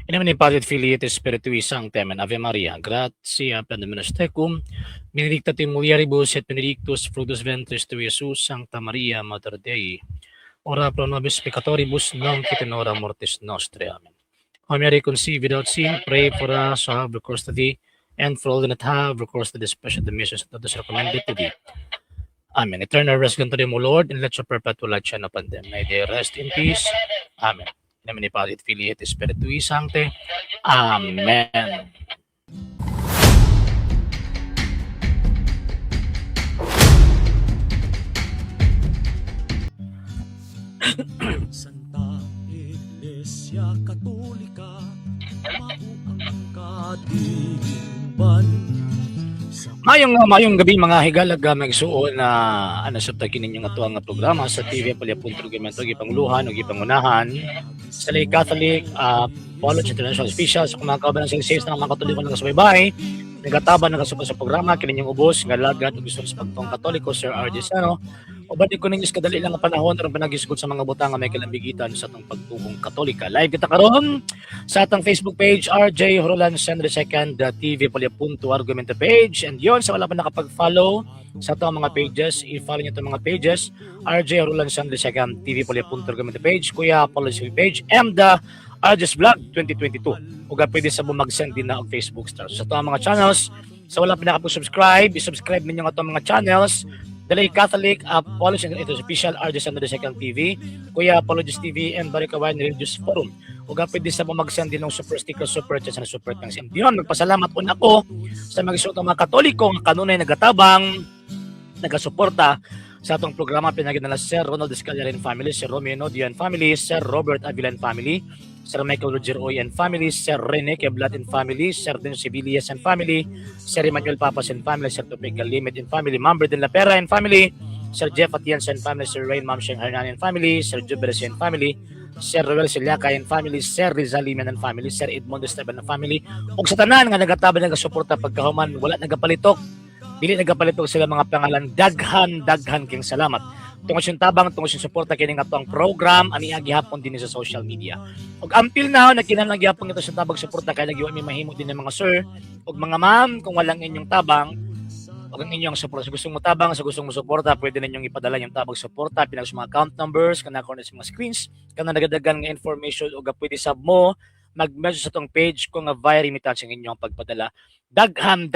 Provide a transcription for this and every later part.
In nomine Patri et Filii et Spiritui Sancti. Amen. Ave Maria, gratia plena dominus tecum, benedicta tu mulieribus et benedictus fructus ventris tui, Iesus. Sancta Maria, Mater Dei, ora pro nobis peccatoribus, nunc et in hora mortis nostre. Amen. O Mary, conceived without sin, pray for us who have recourse to thee, and for all that have recourse to the special missions that is recommended to thee. Amen. Eternal rest unto them, O Lord, and let your perpetual light shine upon them. May they rest in peace. Amen. In nomine Patri et Filii et Spiritui Sancti. Amen. Santa Iglesia Katolika, mauang katilingban. Mayong gabi mga higalag magsuon na sabta kininyong ato ang programa sa TV Palya.Trug Gipangluhan o Gipangunahan sa Lay Catholic College International Officials sa mga kauban ng says ng mga Katoliko ng kasubaybay nagataban ng kasuba sa programa kininyong ubos nga lagad ug gusto sa pagtong Katoliko Sir R.J. Sano o balik ko ninyo kadali lang ang panahon aron panagisgod sa mga butang nga may kalambigitan sa atong pagtuong Katolika. Live kita karon sa atong Facebook page RJ Horolan Sandre II TV Palya.Argumento page, and yon sa wala pa nakapag-follow sa atong mga pages, i-follow niyo itong mga pages RJ Horolan Sandre II TV Palya.Argumento page, Kuya Policy page, and the RJ's Vlog 2022. Uga pwede sa bumag-send din na og Facebook stars sa atong mga channels. Sa wala pa nakapag-subscribe, i-subscribe ninyo atong mga channels: Dalay Catholic, Apollos, and ito official RJ Sandre II TV, Kuya Apologist TV, and Barikawan Religious Forum. Uga pwede sa bumag-send din ng super sticker, super chat, and super thanks. And yun, magpasalamat po ako sa mga Katoliko nga kanunay nagatabang, nagasuporta sa atong programa pinaginala Sir Ronald Escalera and family, Sir Romeo Nodio and family, Sir Robert Avila and family, Sir Michael Roger Oy and family, Sir Rene Keblat and family, Sir Den Sibilias and family, Sir Emmanuel Papas and family, Sir Tupig Galimit and family, Mamber de la Pera and family, Sir Jeff Atienza and family, Sir Rain Mamsheng Hernan and family, Sir Juberes and family, Sir Roel Siliaca and family, Sir Rizal Liman and family, Sir Edmundo Esteban and family, ug sa tanan nga nagataban nagasuporta pagkahuman wala nagapalitok, dili nagapalitok sila mga pangalan, daghan king salamat. Tungod yung tabang, tungod yung suporta kini nga atong program ani gihapon din sa social media. Ug until now nagkinahanglan gyapon ito sa tabang suporta kay nagyuwa mi mahimo din ng mga sir ug mga ma'am kung walang inyong tabang ug ang inyong suporta sa gustong mo tabang, sa gustong mo suporta, pwede ninyong ipadala yung tabang suporta pinag sa mga account numbers kana sa mga screens kana nagadagan nga information ug pwede sab mo mag-message sa tong page kung nga via remittance ang inyong pagpadala. Daghan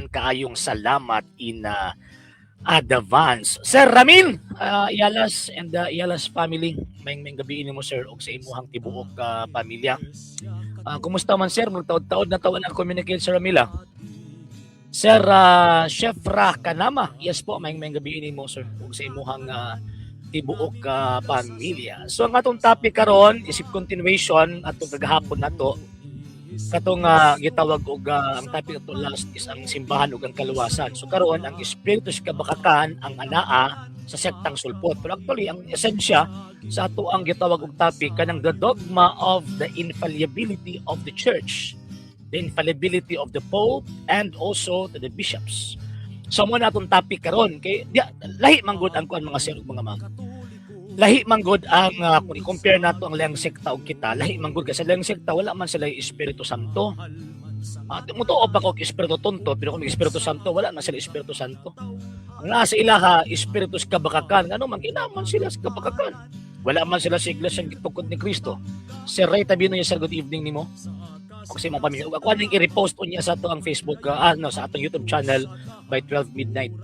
kaayong salamat in advance. Sir Ramil, Iyalas and the Iyalas family, may gabi mo sir og sa imuhang tibuok pamilya. Kumusta man sir? Magtaod-taod na taon ang communicate Sir Ramil. Sir Chef Ra Kanama, yes po, may gabi mo sir og sa imuhang tibuok pamilya. So ang atong topic karon isip continuation atong kagahapon nato katong gitawag og ang topic ato last is ang simbahan ug ang kaluwasan. So karon ang espiritu sa kabakakan ang anaa sa sektang sulpot. Pero actually ang esensya sa ato ang gitawag og topic kanang the dogma of the infallibility of the church, the infallibility of the pope, and also to the bishops. So mo na atong topic karon kay lahi man gud ang kuan mga sir ug mga ma'am. Lahi man gud ang kung i-compare nato ang layang sekta og kita, lahi man gud kasi layang sekta wala man sila Espiritu Santo. Mutuo pa ko Espiritu Tonto, pero kung Espiritu Santo wala na sila Espiritu Santo. Ang nasa ilaha Espiritu sa kabakakan, ano man ginaman sila sa kabakakan. Wala man sila sa iglesia ng gitukod ni Kristo. Sir Ray Tabino, sir, good evening nimo. Kasi mo pamilya, ako ning i-repost niya sa ato ang Facebook sa atong YouTube channel by 12 midnight.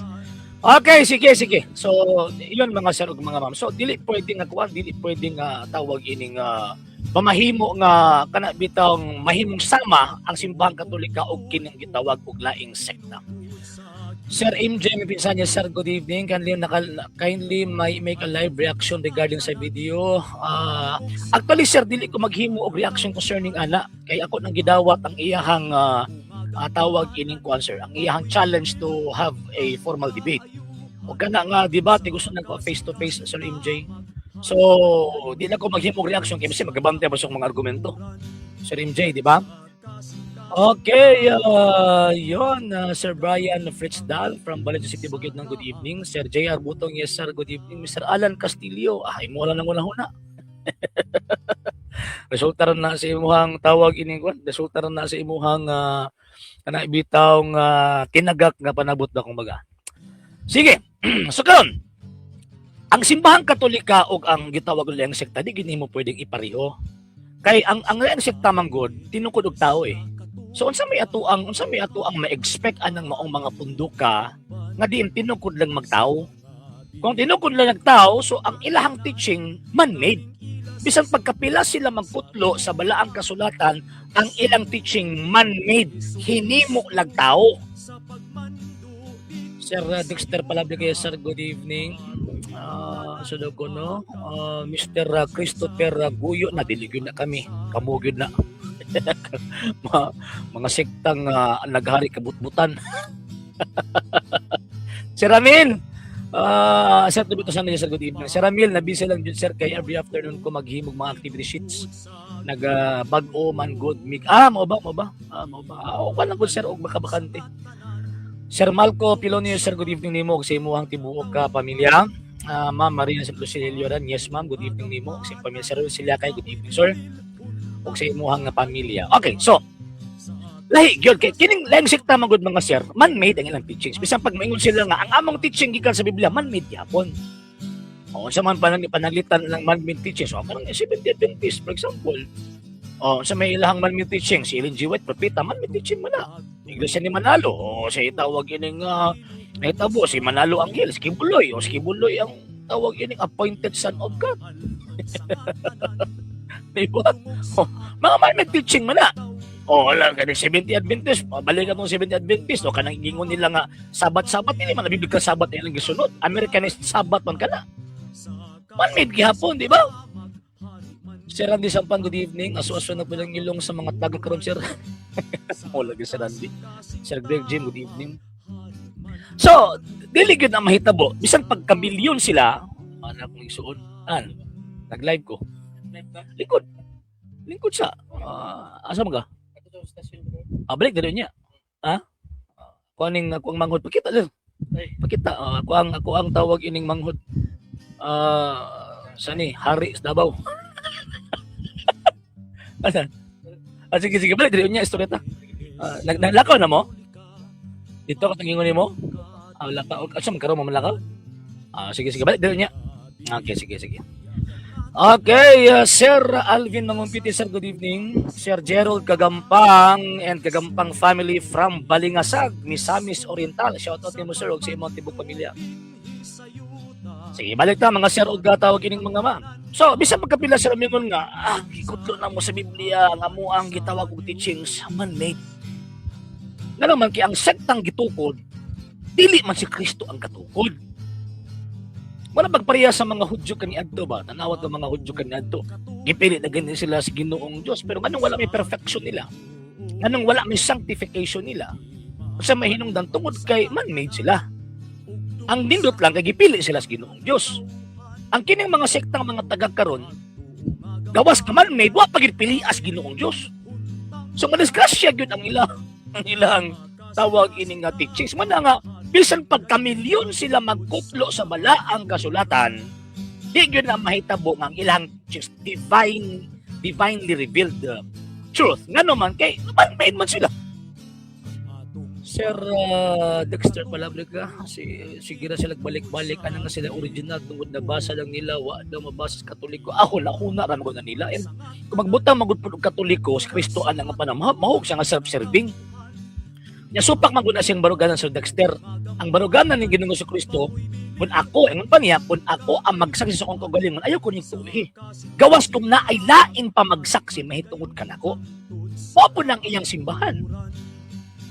Okay, sige. So, yun mga sir ug mga ma'am. So, dili pwedeng tawag ining pamahimo nga kana bitong mahimong sama ang simbahang Katolika og kining gitawag og laing sekta. Sir MJ, may pinsan niya, sir, good evening. Kindly make a live reaction regarding sa video. Actually, sir, dili ko maghimo og reaction concerning ana. Kay ako nang gidawat ang iyahang tawag ining kuan sir, ang iyahang challenge to have a formal debate. O kana nga debate gusto nang face to face Sir MJ. So, di na ko maghimo og reaction kasi magabante ba sa mga argumento. Sir MJ, di ba? Okay, yon Sir Brian Fritzdal from Balete City, Bukidnon, good evening. Sir J.R. Butong, yes sir, good evening. Mr. Alan Castillo, ay mo lang huna. resulta ron na sa imuhang tawag ini kwan, resulta ron na sa imuhang kana ibitaw nga tinagak nga panabot na kumbaga. Sige. So karon, ang simbahang Katolika ug ang gitawag nga leng sekta di gini mo pwedeng ipareho. Kay ang leng sekta manggod tinukod og tao eh. So unsa may ato ang ma-expect anang maong mga punduka nga diin tinukod lang magtao. Kung tinukod lang nagtao, so ang ilahang teaching man-made. Bisan pagkapila sila magputlo sa balaang kasulatan, ang ilang teaching man-made, hinimo lang tao. Sir Dexter Palabri kayo, sir. Good evening. Sunod ko, no? Mr. Christopher Guyo, nadiligyo na kami. Kamugyo na. mga sektang naghari kabutbutan. Sir Ramil! Sir, tubito sa niya, sir. Good evening. Sir Ramil, nabisi lang dyan, sir. Kaya every afternoon ko maghimog mga activity sheets. Nag-bag-o man good mic. Mo ba? O ka lang good, sir. O baka bakante. Sir Malco Pilonio, sir, good evening nimo sa imuhang tibuok ka pamilya. Ma'am Marina Lucilio ran, yes ma'am, good evening nimo sa pamilya. Sir Lucilio kay good evening sir. Ug sa imuhang pamilya. Okay, so lahi gyud kay kining laing sekta man gud mga sir, man-made ang ilang teachings. Bisan pag maingon sila nga ang among teaching gikan sa Biblia man-made gyapon. O sa man panaglitan ng man-made teachings. So kanang Seventh-day Adventist for example. Sa may ilahang man-made teaching, si Ellen G. White, propeta, man-made teaching mo na. Iglesia ni Manalo, siya itawag yun itabo, si Manalo Anghel, si Kibuloy, si Kibuloy ang tawag yun appointed son of God. Diba? Mga man-made teaching mo na. Wala, kanang Seventh-day Adventist, balik ka itong Seventh-day Adventist, kanang ingon nila nga, sabat-sabat, hindi man nabibig ka sabat nilang gisunod. Americanist sabat man ka na. Man-made gihapon, di ba? Sir Randy Sampan, good evening. Aso-aso na po lang ilong sa mga taga karon, sir. Wala ka, Sir Randy. Sir Greg Jim, good evening. So, dili gyud na mahitabo. Bisan pagka-milyon sila, anak kong isuon. Nag-live ko. Lingkod sa. Asa mo ka? Balik na niya. Kuaning ako ang manghod. Pakita lang. Pakita. Ako ang tawag ining manghod. Sani, Hari sa Davao. Asan? Sige, balik dito niya istorya ta. Naglakaw na mo? Dito ka tangingon mo? Wala pa. Asa man karon mo malakaw? Sige, balik dito niya. Okay, sige. Okay, Sir Alvin Mangumpiti, sir, good evening. Sir Gerald Kagampang and Kagampang family from Balingasag, Misamis Oriental. Shout out mo, sir, og sa imong tibok pamilya. Sige, balik ta mga sir og tawag ining mga ma'am. So, bisan magkapila sir mingon nga, ikutlo na mo sa Biblia nga mo ang gitawag og teachings man-made. Nga naman kay ang sektang gitukod, dili man si Kristo ang katukod. Wala pagpareha sa mga Hudyo kaniadto ba? Tanawat ng mga Hudyo kaniadto. Gipili na ganyan sila sa Ginoong Diyos, pero nganong wala may perfection nila? Nganong wala may sanctification nila? Sa mahinungdan tungod kay man-made sila. Ang nindot lang kay gipili sila sa Ginoong Diyos. Ang kining mga sektang mga taga-karon, gawas ka man-made, wa pagid pili as Ginoong Diyos. So madisgrasya gyud ang ilang tawag ining teachings. Man nga bisan pagkamilyon sila magkutlo sa balaang kasulatan, di gyud na mahitabo ang ilang divinely revealed truth. Ngano man kay man-made man sila. Sir Dexter Palabri ka, sige na sila balik-balik, nga sila original, tungod nabasa lang nila, wa daw mabasa sa Katoliko. Hula-huna ram na nila. And kung magbutang magudpod og Katoliko, si Kristo ang mahog siya nga self-serving. Nya supak maguna siyang baruganan sa Dexter. Ang baruganan ni Ginoong si Kristo, kun ako ang magsaksi sa kong kagalingon, ayaw ko niyong tuwi. Gawas kung na ay laing pa magsaksi, mahitungod ka nako. Opo ng iyang simbahan.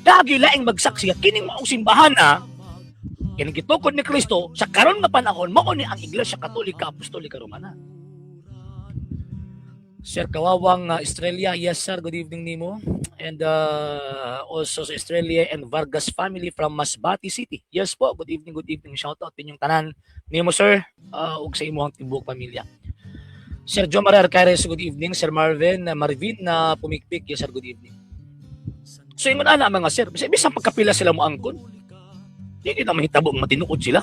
Dagi laing magsaksi kining maong simbahan kining gitukod ni Kristo sa karon nga panahon mao ni ang Iglesia Katolika Apostolika Romana. Sir Kawawang Australia, yes sir, good evening nimo. And also sa Australia and Vargas family from Masbate City. Yes po, good evening. Shout out pinyong tanan nimo sir ug sa imong tibuok pamilya. Sir John Maria Arcares, good evening. Sir Marvin na pumikpik, yes sir, good evening. So ingon ana mga sir, bisan pagkapila sila mo angkon. Hindi na mahitabo ang matinuod sila.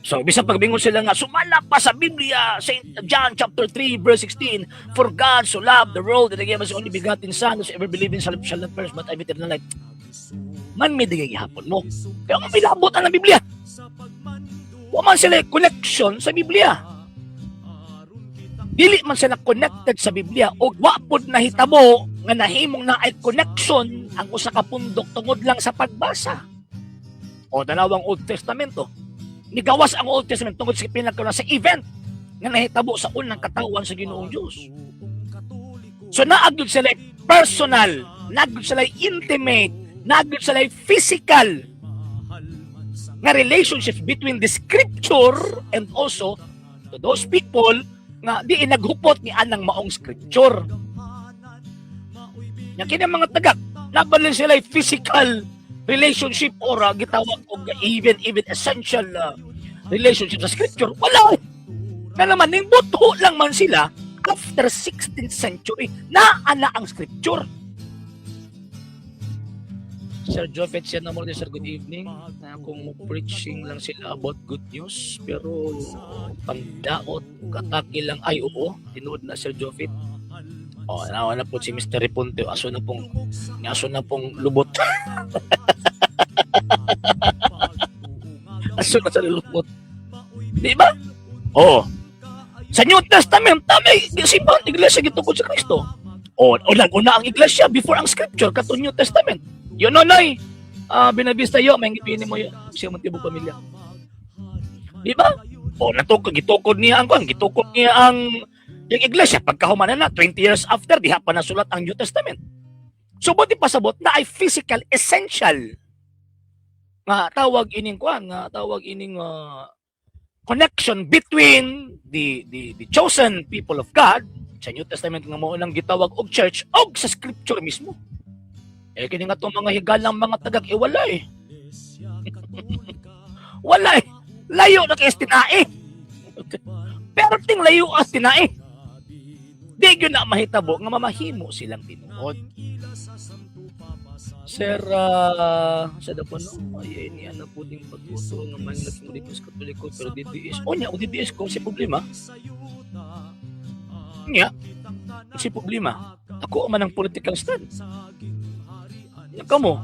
So, bisan pagbingon sila nga, sumala pa sa Biblia, St. John chapter 3, verse 16, For God so loved the world that He gave us only begotten Son, whosoever believing shall not perish but have eternal life. Man may digay hapon mo. Kaya may labot ang Biblia. Waman sila connection sa Biblia. Dili man sila connected sa Biblia o wapod na hitabo nga nahimong na ay connection ang usa ka pundok tungod lang sa pagbasa. O tanawang Old Testamento. Nigawas ang Old Testament tungod sa pinagkaroon sa event nga nahitabo sa unang katawan sa Ginoong Diyos. So naagod sila personal, naagod sila intimate, naagod sila physical nga relationships between the scripture and also to those people nga di naghupot ni anang maong scripture. Yang kini mga tagak, nabalin sila physical relationship or gitawag og even essential relationship sa scripture. Wala. Na naman ning buto lang man sila after 16th century na ana ang scripture. Sir Jofet siya naman din, sir, good evening. Kung preaching lang sila about good news, pero pangdaot, kataki lang, ay oo, tinood na Sir Jofet. O, nawa na po si Mr. Reponte, aso na pong lubot. Aso na sa lubot. Di ba? Oo. Sa New Testament, tami, simbahan, iglesia gitungkol sa Kristo. O, una ang iglesia before ang scripture, kato New Testament. Yun o, Noy. Binabista yo, may ngipinin mo yun. Siya mong tibong pamilya. Di ba? O, gitukod niya ang yung iglesia. Pagkahumanan na, 20 years after, diha pa nasulat ang New Testament. So, buti pasabot na ay physical, essential. Nga tawag ining connection between the chosen people of God sa New Testament nga mo nang gitawag og church og sa scripture mismo. Eh, kini nga itong mga higalang mga tagag, wala eh. Wala eh. Layo na kayo tinae. Pero ting layo as tinae. Di yun na mahitabo nga mamahimo silang tinuod. Sir, sa dapo no, ay niya na po din pagtuto ng mga nagmulitos katoliko, pero DDS. O niya, o DDS ko, si problema. Niya, si problema. Ako man ang political stand. Yan ka mo,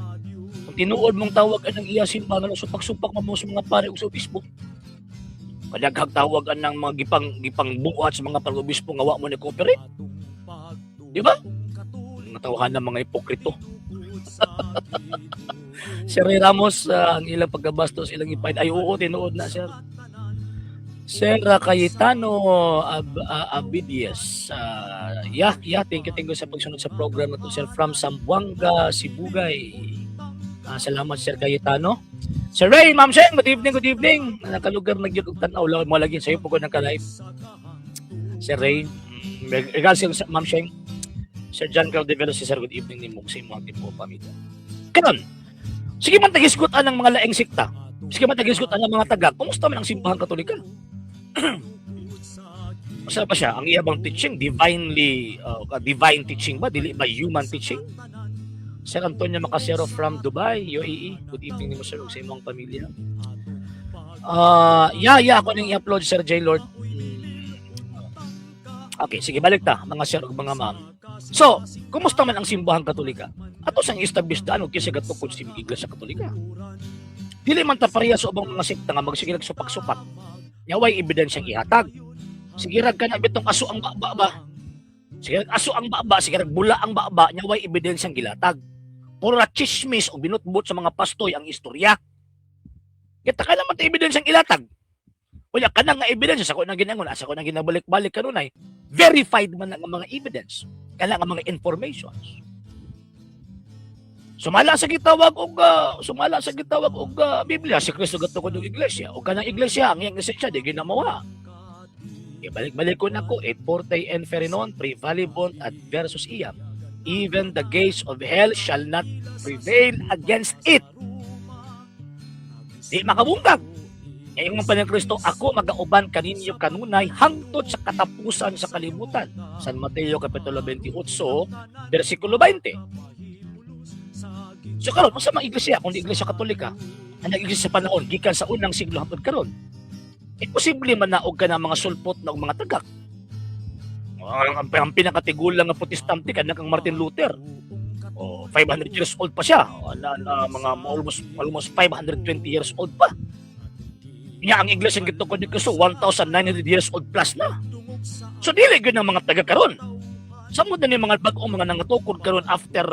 kung tinuod mong tawagan ng iya simbahan, supak-supak mo sa mga pare o sa obispo. Kadaghag tawagan ng mga gipang buhat sa mga pare-obispo nga wa mo ni cooperate. Di ba? Mga tawahan ng mga hipokrito. Sir Ray Ramos, ang ilang pagkabastos, ilang ipaid. Ay, oo, tinuod na, sir. Sir Cayetano Abidias. Thank you sa pagsunod sa program na to, sir, from Zamboanga, Sibugay. Salamat, Sir Cayetano. Sir Ray, Ma'am Sheng, good evening. Nakalugar nagyug tanaw lang mo lagi sa iyo po ko naka-live. Sir Ray, regards yung Ma'am Sheng. Sir John Caldevelo, si Sir, good evening ni mo sa mga tipo pamilya. Kanon, sige man tagisgutan ng mga laeng sikta. Sige man tagisgutan ng mga taga. Kumusta man ang simbahan Katolika? Masa ba siya? Ang iyabang teaching, divine teaching ba? Dili ba human teaching? Sir Antonio Macasero from Dubai, UAE. Good evening mo, sir, sa imong pamilya. Ako nang i-upload, Sir J. Lord. Okay, sige, balik ta, mga sir ug mga ma'am. So, kumusta man ang simbahan Katolika? Ato sang establish daan og kisig atukod sa Iglesia Katolika. Dili man ta pareha sa ubang mga sekta nga magsigilag supak-supak. Nyaway ebidensyang ihatag. Sigirag ka na bitong aso ang baba ba? Sigirag aso ang baba, sigirag bula ang baba, nyaway ebidensyang gilatag. Puro na chismis o binutbot sa mga pastoy ang istorya. Kita ka naman ta ebidensyang ilatag. Unya ka na nga ebidensya, sa ko na ginangon, sa ko na ginabalik-balik kanunay, verified man ang mga evidence, kaya nga mga informations. Sumala sa gitawag og Biblia, si Kristo gatukod og iglesia, o kanang iglesia, ang iyang esensya, di ginamawa. Ibalik-balik ko na ko, et forte enferinon, prevalibont adversus iam. Even the gates of hell shall not prevail against it. Di makabungkag. Ngayong mga Panginoon Kristo, ako magauban kaninyo kanunay hangtod sa katapusan sa kalibutan. San Mateo Kapitulo 28, versikulo 20. So karon, sa mga iglesia, kung di iglesia Katolika, ang nag-iglesia sa panahon, gikan sa unang siglo hangtod karon. Imposible manaog ka ng mga sulpot na og mga tagak. Ang pinakatigulang nga protestante kang Martin Luther. 500 years old pa siya. Mga almost 520 years old pa. Niya ang Iglesia ng gitukod ni Kristo 1,900 years old plus na. So dili gyud ang mga taga karon. Samod na ni mga bag-ong mga nangatukod karon after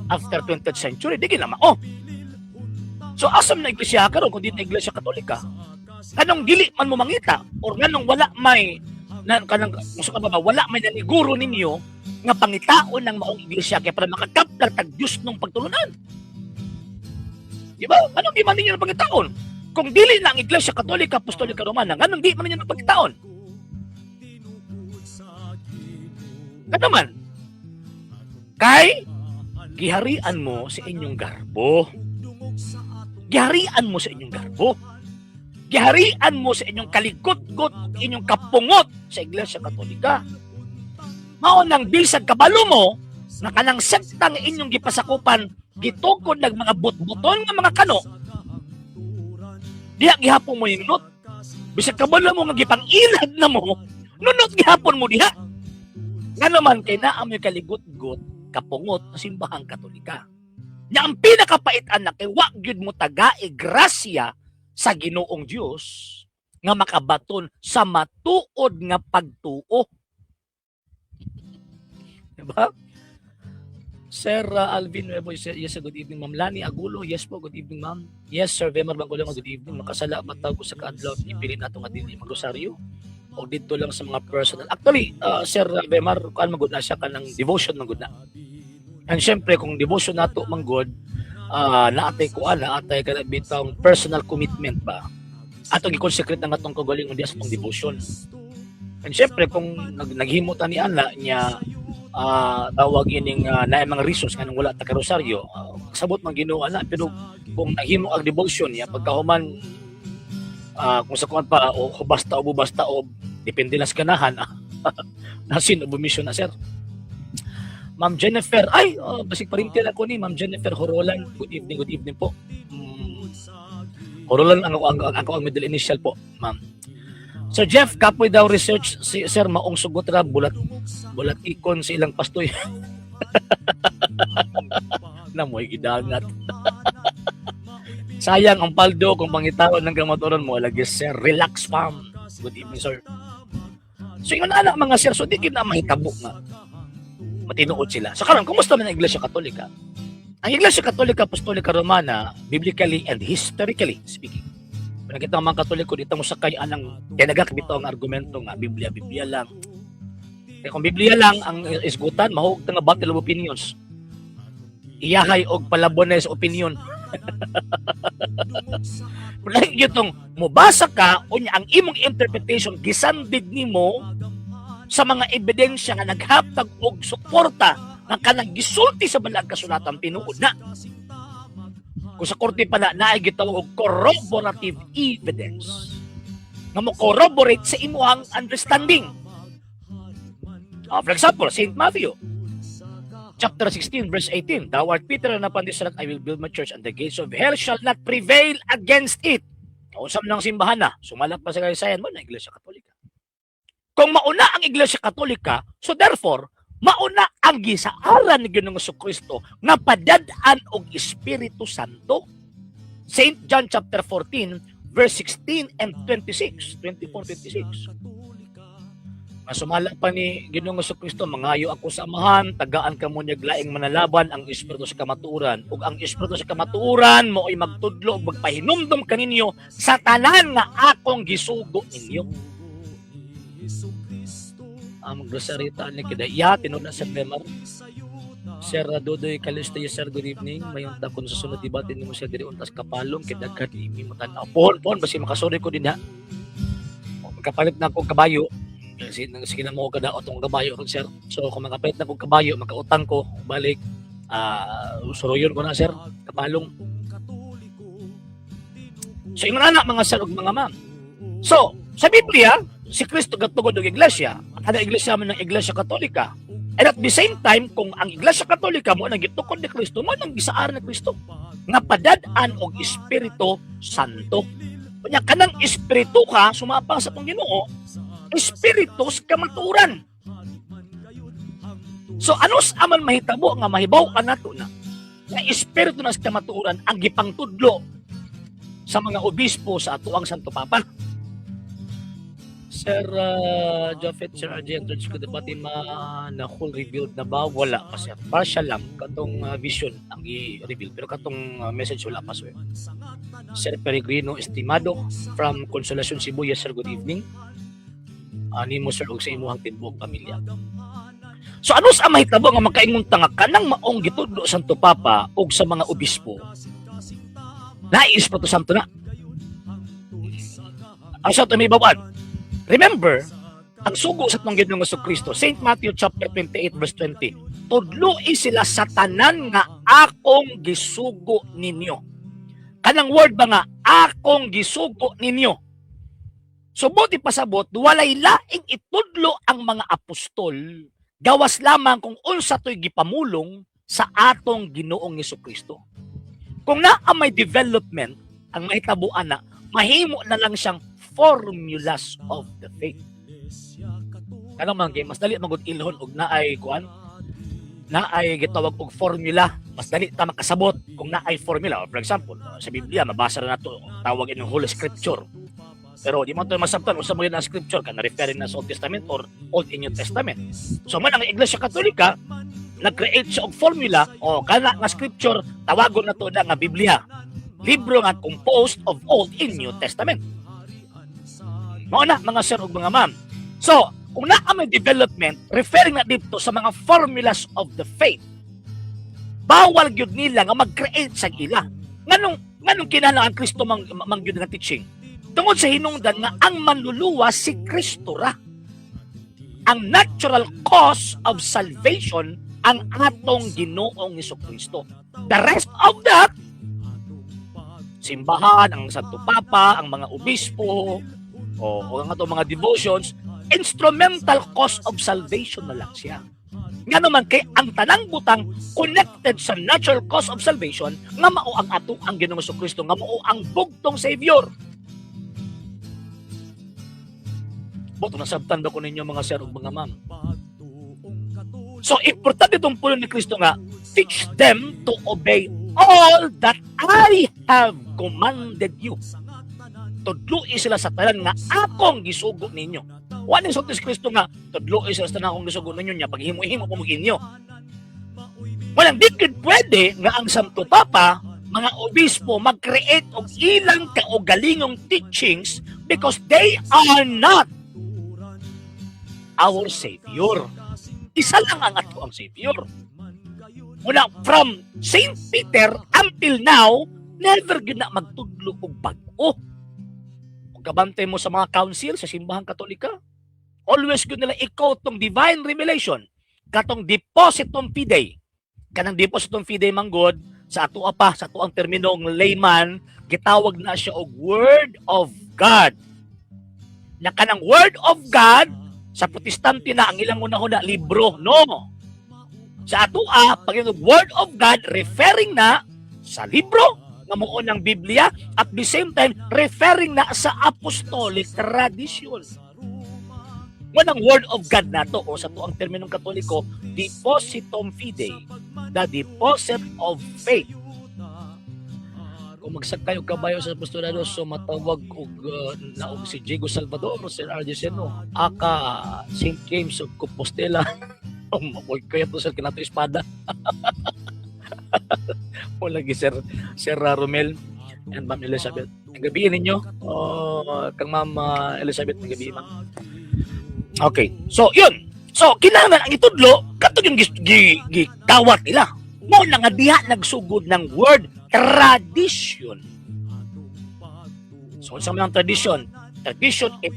20th century, di gina mao. So asam na iglesia karon kun di na Iglesia Katolika? Kanong dili man mo mangita or nganong wala may wala may naniguro ninyo nga pangitaon ng maong iglesia kaya para makakaptar tag Dios nung pagtulunan. Di ba? Anong di man ninyo pangitaon? Kung dili na ang Iglesia Katolika, Apostolika Romana, anong di man ninyo pangitaon? Ano man? Kay giharian mo sa inyong garbo. Giharian mo sa inyong garbo. Giharian mo sa inyong kaligot-got, inyong kapungot sa Iglesia Katolika. Mao nang bisag kabalo mo na kanang sekta nga inyong gipasakupan gitukod ng mga butbuton nga mga kano. Diha gihapon mo yung not. Bisag kabalo mo nga gipang-ilad na mo, nunot gihapon mo diha. Nga naman kay naamoy kaligot-got, kapungot na simbahang Katolika. Nya ang pinakapaitan na kay wa gyud mo tagae grasya sa Ginoong Dios nga makabaton sa matuod nga pagtuo. Diba? Sir Alvin Nuevo, yes, good evening, Ma'am Lani Agulo, yes po, good evening, Ma'am. Yes, Sir Vemar Bangulong, good evening. Makasala matawag ko sa kaadlaw, ipili nato nga din mag-rosaryo o dito lang sa mga personal. Actually, Sir Vemar, kung magod na siya ka ng devotion, magod na. And syempre, kung devotion nato manggod, naatay ko naatay ka na bitang personal commitment ba? Ato gi-consecrate na nga itong kagaling ng Diyos itong devotion. And syempre, kung naghimutan ni Ana niya, tawag ining na mga reasons nga nang wala ta karosaryo, sabot man Ginoo ana, pero kung naghimo ang devotion niya pagkahuman kung sa kuan pa o basta o depende lang sa ganahan nasin o bumisyon na sir. Ma'am Jennifer, basig parintil ako ni Ma'am Jennifer Horolan. Good evening po. Horolan ang middle initial po, ma'am. Sir Jeff, kapoy daw research si Sir Maong sugot ra bulat ikon sa ilang pastoy. Namoy gidangat. Sayang ang paldo kung pangitaon ng gamaturon mo lagi Sir. Relax fam. Good evening sir. So yung anak mga sir, so di na mahitabo nga. Matinuod sila. So karon, kumusta man ang Iglesia Katolika? Ang Iglesia Katolika Apostolika Romana, biblically and historically speaking, nakita mga Katoliko dito mo sakay anang kinagakbito ang argumento nga Biblia lang. Kaya kung Biblia lang ang isgutan, mahug nga battle of opinions. Iyahay og palabon sa opinion. Like itong mubasa ka unya ang imong interpretation gisandig nimo sa mga ebidensya nga naghatag og suporta nga kanang gisulti sa balag kasulatan tinuod na. Kung sa korte pa naay gitawag og corroborative evidence nga mo corroborate sa imuhang understanding. For example, St. Matthew chapter 16 verse 18, thou art Peter and upon this rock I will build my church and the gates of hell shall not prevail against it. Usam ng simbahan na, sumalak pa sa kasaysayan mo na Iglesia Katolika. Kung mauna ang Iglesia Katolika, so therefore mauna ang gisaaran ni Ginoong Jesucristo nga padad-an og Espiritu Santo. St. John chapter 14 verse 16 and 26, 24-26. Masumala pa ni Ginoong Jesucristo, mangayo ako sa amahan, tagaan ka mo niya laing manalaban ang Espiritu sa kamatuuran. Ug ang Espiritu sa kamatuuran mo ay magtudlo ug magpahinumdom kaninyo sa tanan nga akong gisugo ninyo. Ang grosarita ni Kidaya, tinud na sa Memar. Sir Dodoy Calista, sir, good evening. Mayong takon sa sunod debate ni mo siya diri untas kapalong kidaghan imi mo tanaw. Pon basi makasuri ko din ha. Magkapalit na akong kabayo. Sige na mo kada otong kabayo ko sir. So kung makapalit na akong kabayo, makautang ko balik suruyon ko na sir kapalong. So yung anak mga sir ug mga ma'am. So sa Biblia, si Kristo gatugod og iglesia. Ang iglesia man ng Iglesia Katolika. And at the same time, kung ang Iglesia Katolika mo nang gitukod ni Kristo, mo nang gisaar ni Kristo nga padad-an og Espiritu Santo. Kanya kanang espiritu ka sumapang sa tong Ginoo, espiritus kamaturan. So anos aman mahitabo nga mahibaw ka nato na espiritu na sa kamaturan ang gipangtudlo sa mga obispo sa atuang Santo Papa. Sir Jafet, Sir RJ, ang ko debate na full revealed na ba? Wala pa sir. Partial lang. Katong vision ang i-reveal. Pero katong message wala pa sir. Sir Peregrino Estimado from Consolacion Cebu. Yes sir, good evening. Nimo sir og sa imuhang tibuok pamilya. So ano sa mahitabo nga makaingon tanga kanang maong gitudlo Santo Papa og sa mga obispo? Nais pa to santo na. Asa to may bawaan? Remember, ang sugo sa tong Ginoong Jesucristo, St. Matthew chapter 28 verse 20. Tudloi sila sa tanan nga akong gisugo ninyo. Kanang word ba nga akong gisugo ninyo? So buti pasabot, walay laing itudlo ang mga apostol, gawas lamang kung unsa to'y gipamulong sa atong Ginoong Jesucristo. Kung naa may development, ang mahitabuan na, mahimo na lang siyang formulas of the faith. Kanang mga mas dali magud ilhon og naay kuan, naay gitawag og formula, mas dali ta makasabot kung naay formula. For example, sa Biblia mabasa ra nato tawag ining Holy Scripture. Pero di man to masabtan usa mo ang scripture kana referring na sa Old Testament or Old and New Testament. So man ang Iglesia Katolika nag-create siya og formula o kana nga scripture tawagon nato na nga Biblia. Libro nga composed of Old and New Testament. Mao na mga sir ug mga ma'am. So, kung naa may development referring na dito sa mga formulas of the faith, bawal gyud nila nga mag-create sa ila. Nganong kinahanglan ang Kristo mangyud nga teaching? Tungod sa hinungdan nga ang manluluwa si Kristo ra. Ang natural cause of salvation ang atong Ginoong Jesucristo. The rest of that, simbahan, ang Santo Papa, ang mga obispo, o ang atong mga devotions, instrumental cause of salvation na lang siya. Nga naman kay ang tanang butang connected sa natural cause of salvation nga mao ang ato ang Ginoong Jesucristo, nga mao ang bugtong Savior. Boto na sabtan ba ko ninyo mga sir ug mga ma'am? So, importante itong pulo ni Kristo nga, teach them to obey all that I have commanded you. Tudloi sila sa tanan nga akong gisugo ninyo. Wala sa Kristo nga, tudloi sila sa tanan akong gisugo ninyo niya, paghimo-himo po inyo. Walang dikit pwede nga ang Santo Papa, mga obispo, mag-create og ilang kaugalingong teachings because they are not our Savior. Isa lang ang ato ang Savior. Mula from St. Peter until now, never yun na magtudlo og bag-o. Kung kabantay mo sa mga council sa simbahang Katolika, always yun nila ikaw tong divine revelation, katong depositum fidei. Kanang depositum fidei manggod, sa ato pa, sa ato ang terminong layman, gitawag na siya og Word of God. Na kanang Word of God, sa Protestante na ang ilang una-una libro, no. Sa ato pag yung Word of God referring na sa libro nga mao ng Biblia at the same time referring na sa apostolic tradition. Nganang Word of God nato o sa tuang terminong Katoliko, depositum fidei, the deposit of faith. Kung magsakay og kabayo sa apostolado, so matawag og naog si Diego Salvador, Sir RJ Seno, aka St. James of Compostela. Maboy kaya to sir kinato espada. Wala gi Sir Romel and Ma'am Elizabeth. Ang gabi ninyo, kang Ma'am Elizabeth, ang gabi ma'am. Okay, so yun. So kinahanglan ang itudlo kadto yung gikawat nila. Mo na nga diha nagsugod ng word tradition. So sa mga tradition, it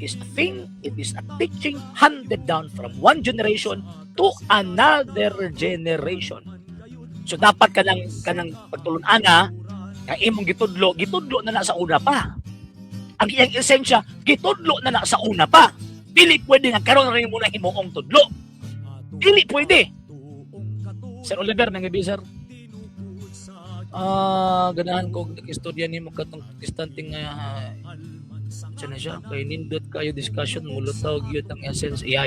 is a thing, it is a teaching handed down from one generation to another generation. So dapat kanang pagtulon-ana nga imong gitudlo na sa una pa. Ang iyang esensya gitudlo na sa una pa. Dili pwede nga karon rin mo na himuong tudlo. Dili pwede. Sir Oliver, nangabi sir. Ganahan ko istorya ni mo katong protestante nga Siya na siya, kay nindot kayo discussion, mulutaw yun ang essence. Yeah.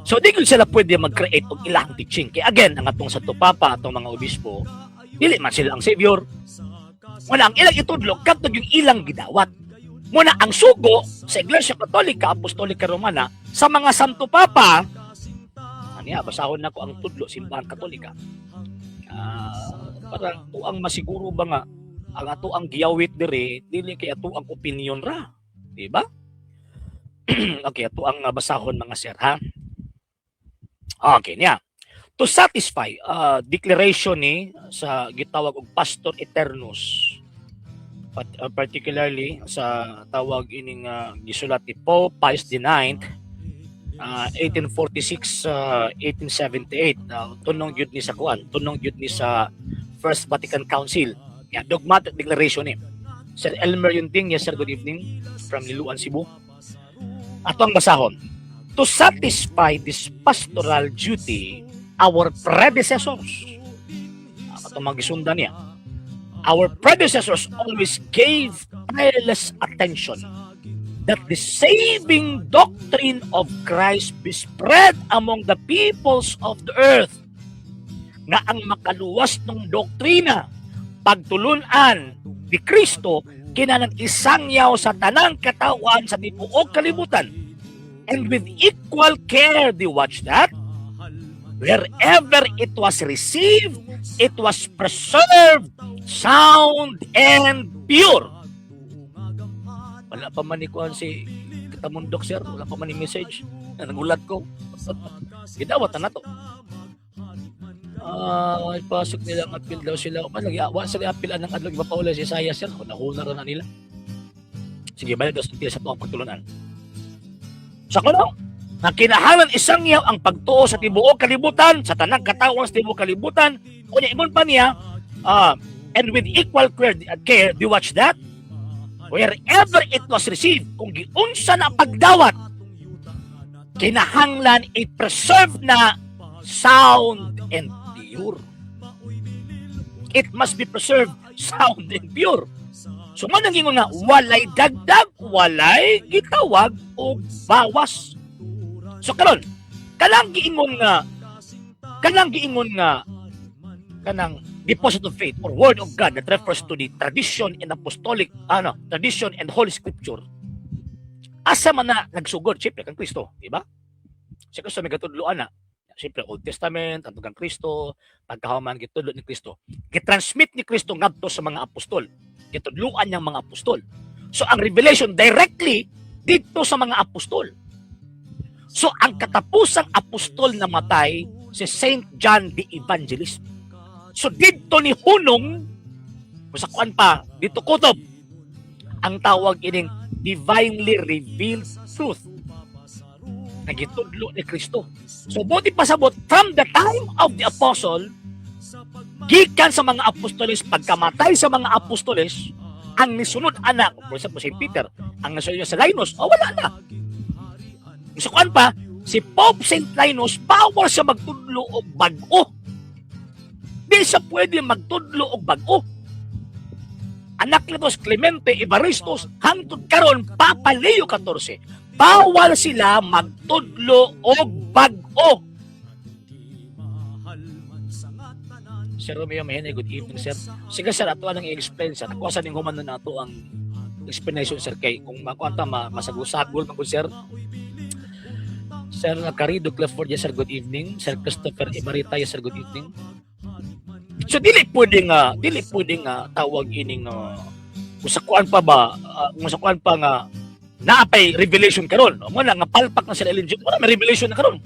So, di gyud sila pwede mag-create og ilang teaching. Kaya again, ang atong sa tupapa, atong mga obispo, dili man sila ang savior. Muna ang ilang itudlo, katog yung ilang gidawat. Muna ang sugo sa Iglesia Katolika, Apostolika Romana, sa mga Santo Papa, aniya, basahon na ko ang tudlo, simbahan Katolika. Para tuang masiguro ba nga, ang ato ang giyawit dire, dili kay ato ang opinion ra. Diba? Okay, ato ang basahon mga sir, ha? Okay, niya. To satisfy declaration ni sa gitawag og Pastor Eternus, particularly sa tawag ining gisulat ni Pope Pius IX, 1846 1878, tunong gyud ni sa kuan, tunong gyud ni sa First Vatican Council. Yeah, dogmatic declaration ni Sir Elmer Yunting. Yes sir, good evening from Liloan, Cebu. Ato ang basahon. To satisfy this pastoral duty, our predecessors, atong magisundan niya, our predecessors always gave tireless attention that the saving doctrine of Christ be spread among the peoples of the earth. Nga ang makaluwas ng doktrina, pagtulunan ni Kristo, kinanang isangyaw sa tanang katawan sa tibuok kalibutan. And with equal care, they watch that. Wherever it was received, it was preserved, sound, and pure. Wala pa man ni kuan si Katamundok, sir. Wala pa man ni message. Nagulat ko. Gidawat na to. Ipasok nila ang appeal daw sila. Wala sila appealan ng adlog iba pa ula si Isaiah, sir. Nahuna na nila. Sige, balik daw sa tuwang pagtulunan. Sa kuno, na kinahanglan isangyaw ang pagtuo sa tibuok kalibutan, sa tanang katawang sa tibuok kalibutan, kunya ingon pa niya, and with equal care, do you watch that? Wherever it was received, kung giunsa na pagdawat, kinahanglan i-preserve na sound and pure. It must be preserved sound and pure. So man nang nga walay dagdag, walay gitawag o bawas. So karon, kanang giingon nga kanang deposit of faith or word of God that refers to the tradition and apostolic tradition and holy scripture. Asa man na nagsugod siyempre kang Kristo, di ba? Siya Kristo may katudloan na. Siyempre Old Testament, ang Kristo, pagkahuman gitudlo ni Kristo. Gitransmit ni Kristo ngadto sa mga apostol. Gitudluan niyang mga apostol. So ang revelation directly dito sa mga apostol. So ang katapusang apostol na matay si Saint John the Evangelist. So dito ni hunong masakuan pa dito kutob ang tawag ining divinely revealed truth na gitudlo ni Kristo. So buti pasabot from the time of the apostle, gikan sa mga apostoles, pagkamatay sa mga apostoles, ang nisunod anak, for example si Peter, ang nasunod niya sa Linus, wala na. So kuan pa, si Pope St. Linus, bawal siya magtudlo og bag-o. Di siya pwede magtudlo og bag-o. Anak nito Clemente Evaristos, hangtod karon Papa Leo XIV, bawal sila magtudlo og bag-o. Sir Romeo Mahene, good evening, sir. Sige, sir, ato anong i-explain, sir. Ako sa ning human na ato ang explanation, sir, kay kung makuanta masagusagol man ko, sir. Sir Carido Clifford, yes, sir, good evening. Sir Christopher Ibarita, yes, sir, good evening. So dili pwedeng tawag ining musakuan pa ba musakuan pa nga naapay revelation karon. Mo na nga palpak na sila Elijah, wala may revelation na karon.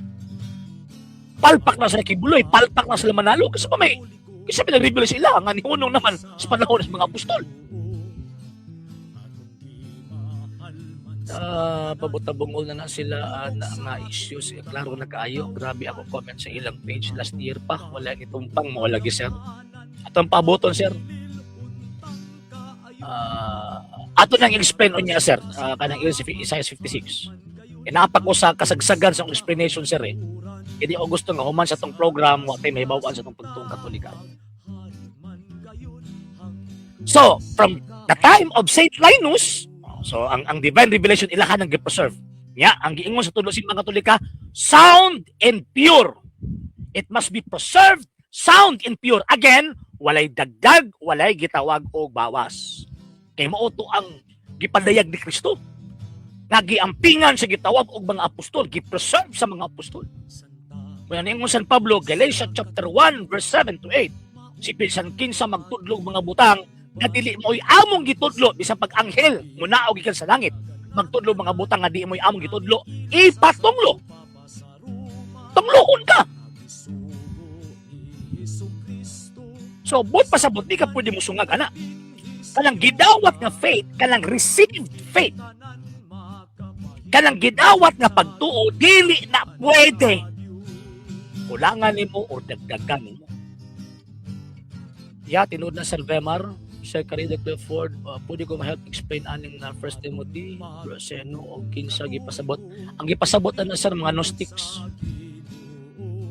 Palpak na sila Kibuloy, palpak na sila Manalo kasi pa may kasi pinag-reveal sila nga ni hunong naman sa panahon ng mga apostol. Pabutabungol na sila na mga issues, klaro na kaayo. Grabe ako comment sa ilang page last year pa, wala itumpang mo lagi, sir. Atong pabuton, sir. Ato nang explain on niya, sir, kanang Isaiah 56. Inapak ko sa kasagsagan sa explanation, sir, eh. Hindi ako gusto nga human sa tong program, watay may bawaan sa tong pagtuong Katolika. So, from the time of Saint Linus, so ang divine revelation ilahan ng gi-preserve. Ya, ang giingon sa tulo simbang Katolika, sound and pure. It must be preserved, sound and pure. Again, walay dagdag, walay gitawag og bawas. Kay mao to ang gipadayag ni Kristo. Nagiampingan sa gitawag og mga apostol, gi-preserve sa mga apostol. Kaya ningon San Pablo, Galatians chapter 1 verse 7 to 8. Si pinsan kinsa magtudlog mga butang nga dili mo'y among gitudlo bisan pag-anghel munaog gikan sa langit. Magtudlo mga butang nga di mo'y among gitudlo, ipatunglo. Tunglohon ka. So, but pasabot di ka pwede mo sungag, ana. Kanang gidawat nga faith, kanang received faith. Kanang gidawat nga pagtuo, dili na pwede. Kulangan nimo o dagdagan nimo. Ya, tinuod na Sir Vemar, Sir Carido Clifford, pwede ko ma-help explain aning na 1 Timothy, verse 1 o 15 gipasabot. Ang gipasabot na sa mga Gnostics.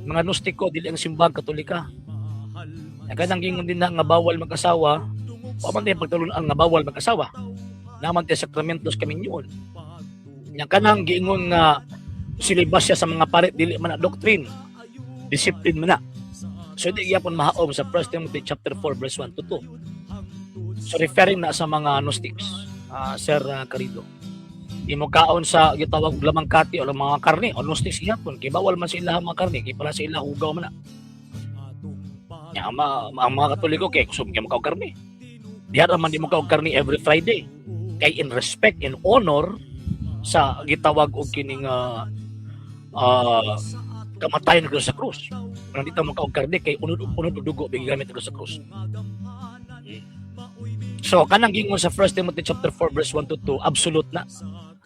Mga Gnostiko, dili ang simbang Katolika. Kanang gingon din na nga bawal mag-asawa, paman tayo pagtulunan nga bawal mag-asawa. Naman tayo sakramentos kami yun. Yang kanang gingon nga silibas siya sa mga parit, dili man na doctrine. Discipline man na. So hindi gyapon mahaom sa 1 Timothy chapter 4 verse 1 to 2. So referring na sa mga Gnostics, Sir Carido. Di mo kaon sa gitawag og lamang kati o mga karne o Gnostics gyapon kay bawal man sila mga karne kay para sa ila hugaw man na. Ya, ang mga Katoliko kay kusog gyud mo kaog karne. Diha man di mo kaog karne every Friday. Kay in respect and honor sa gitawag og kining kamatayon ko sa krus. Kung dito mo kaog karne kay unod dugo bigamit ko sa krus. So kanang gingon sa 1 Timothy chapter 4 verse 1 to 2 absolute na.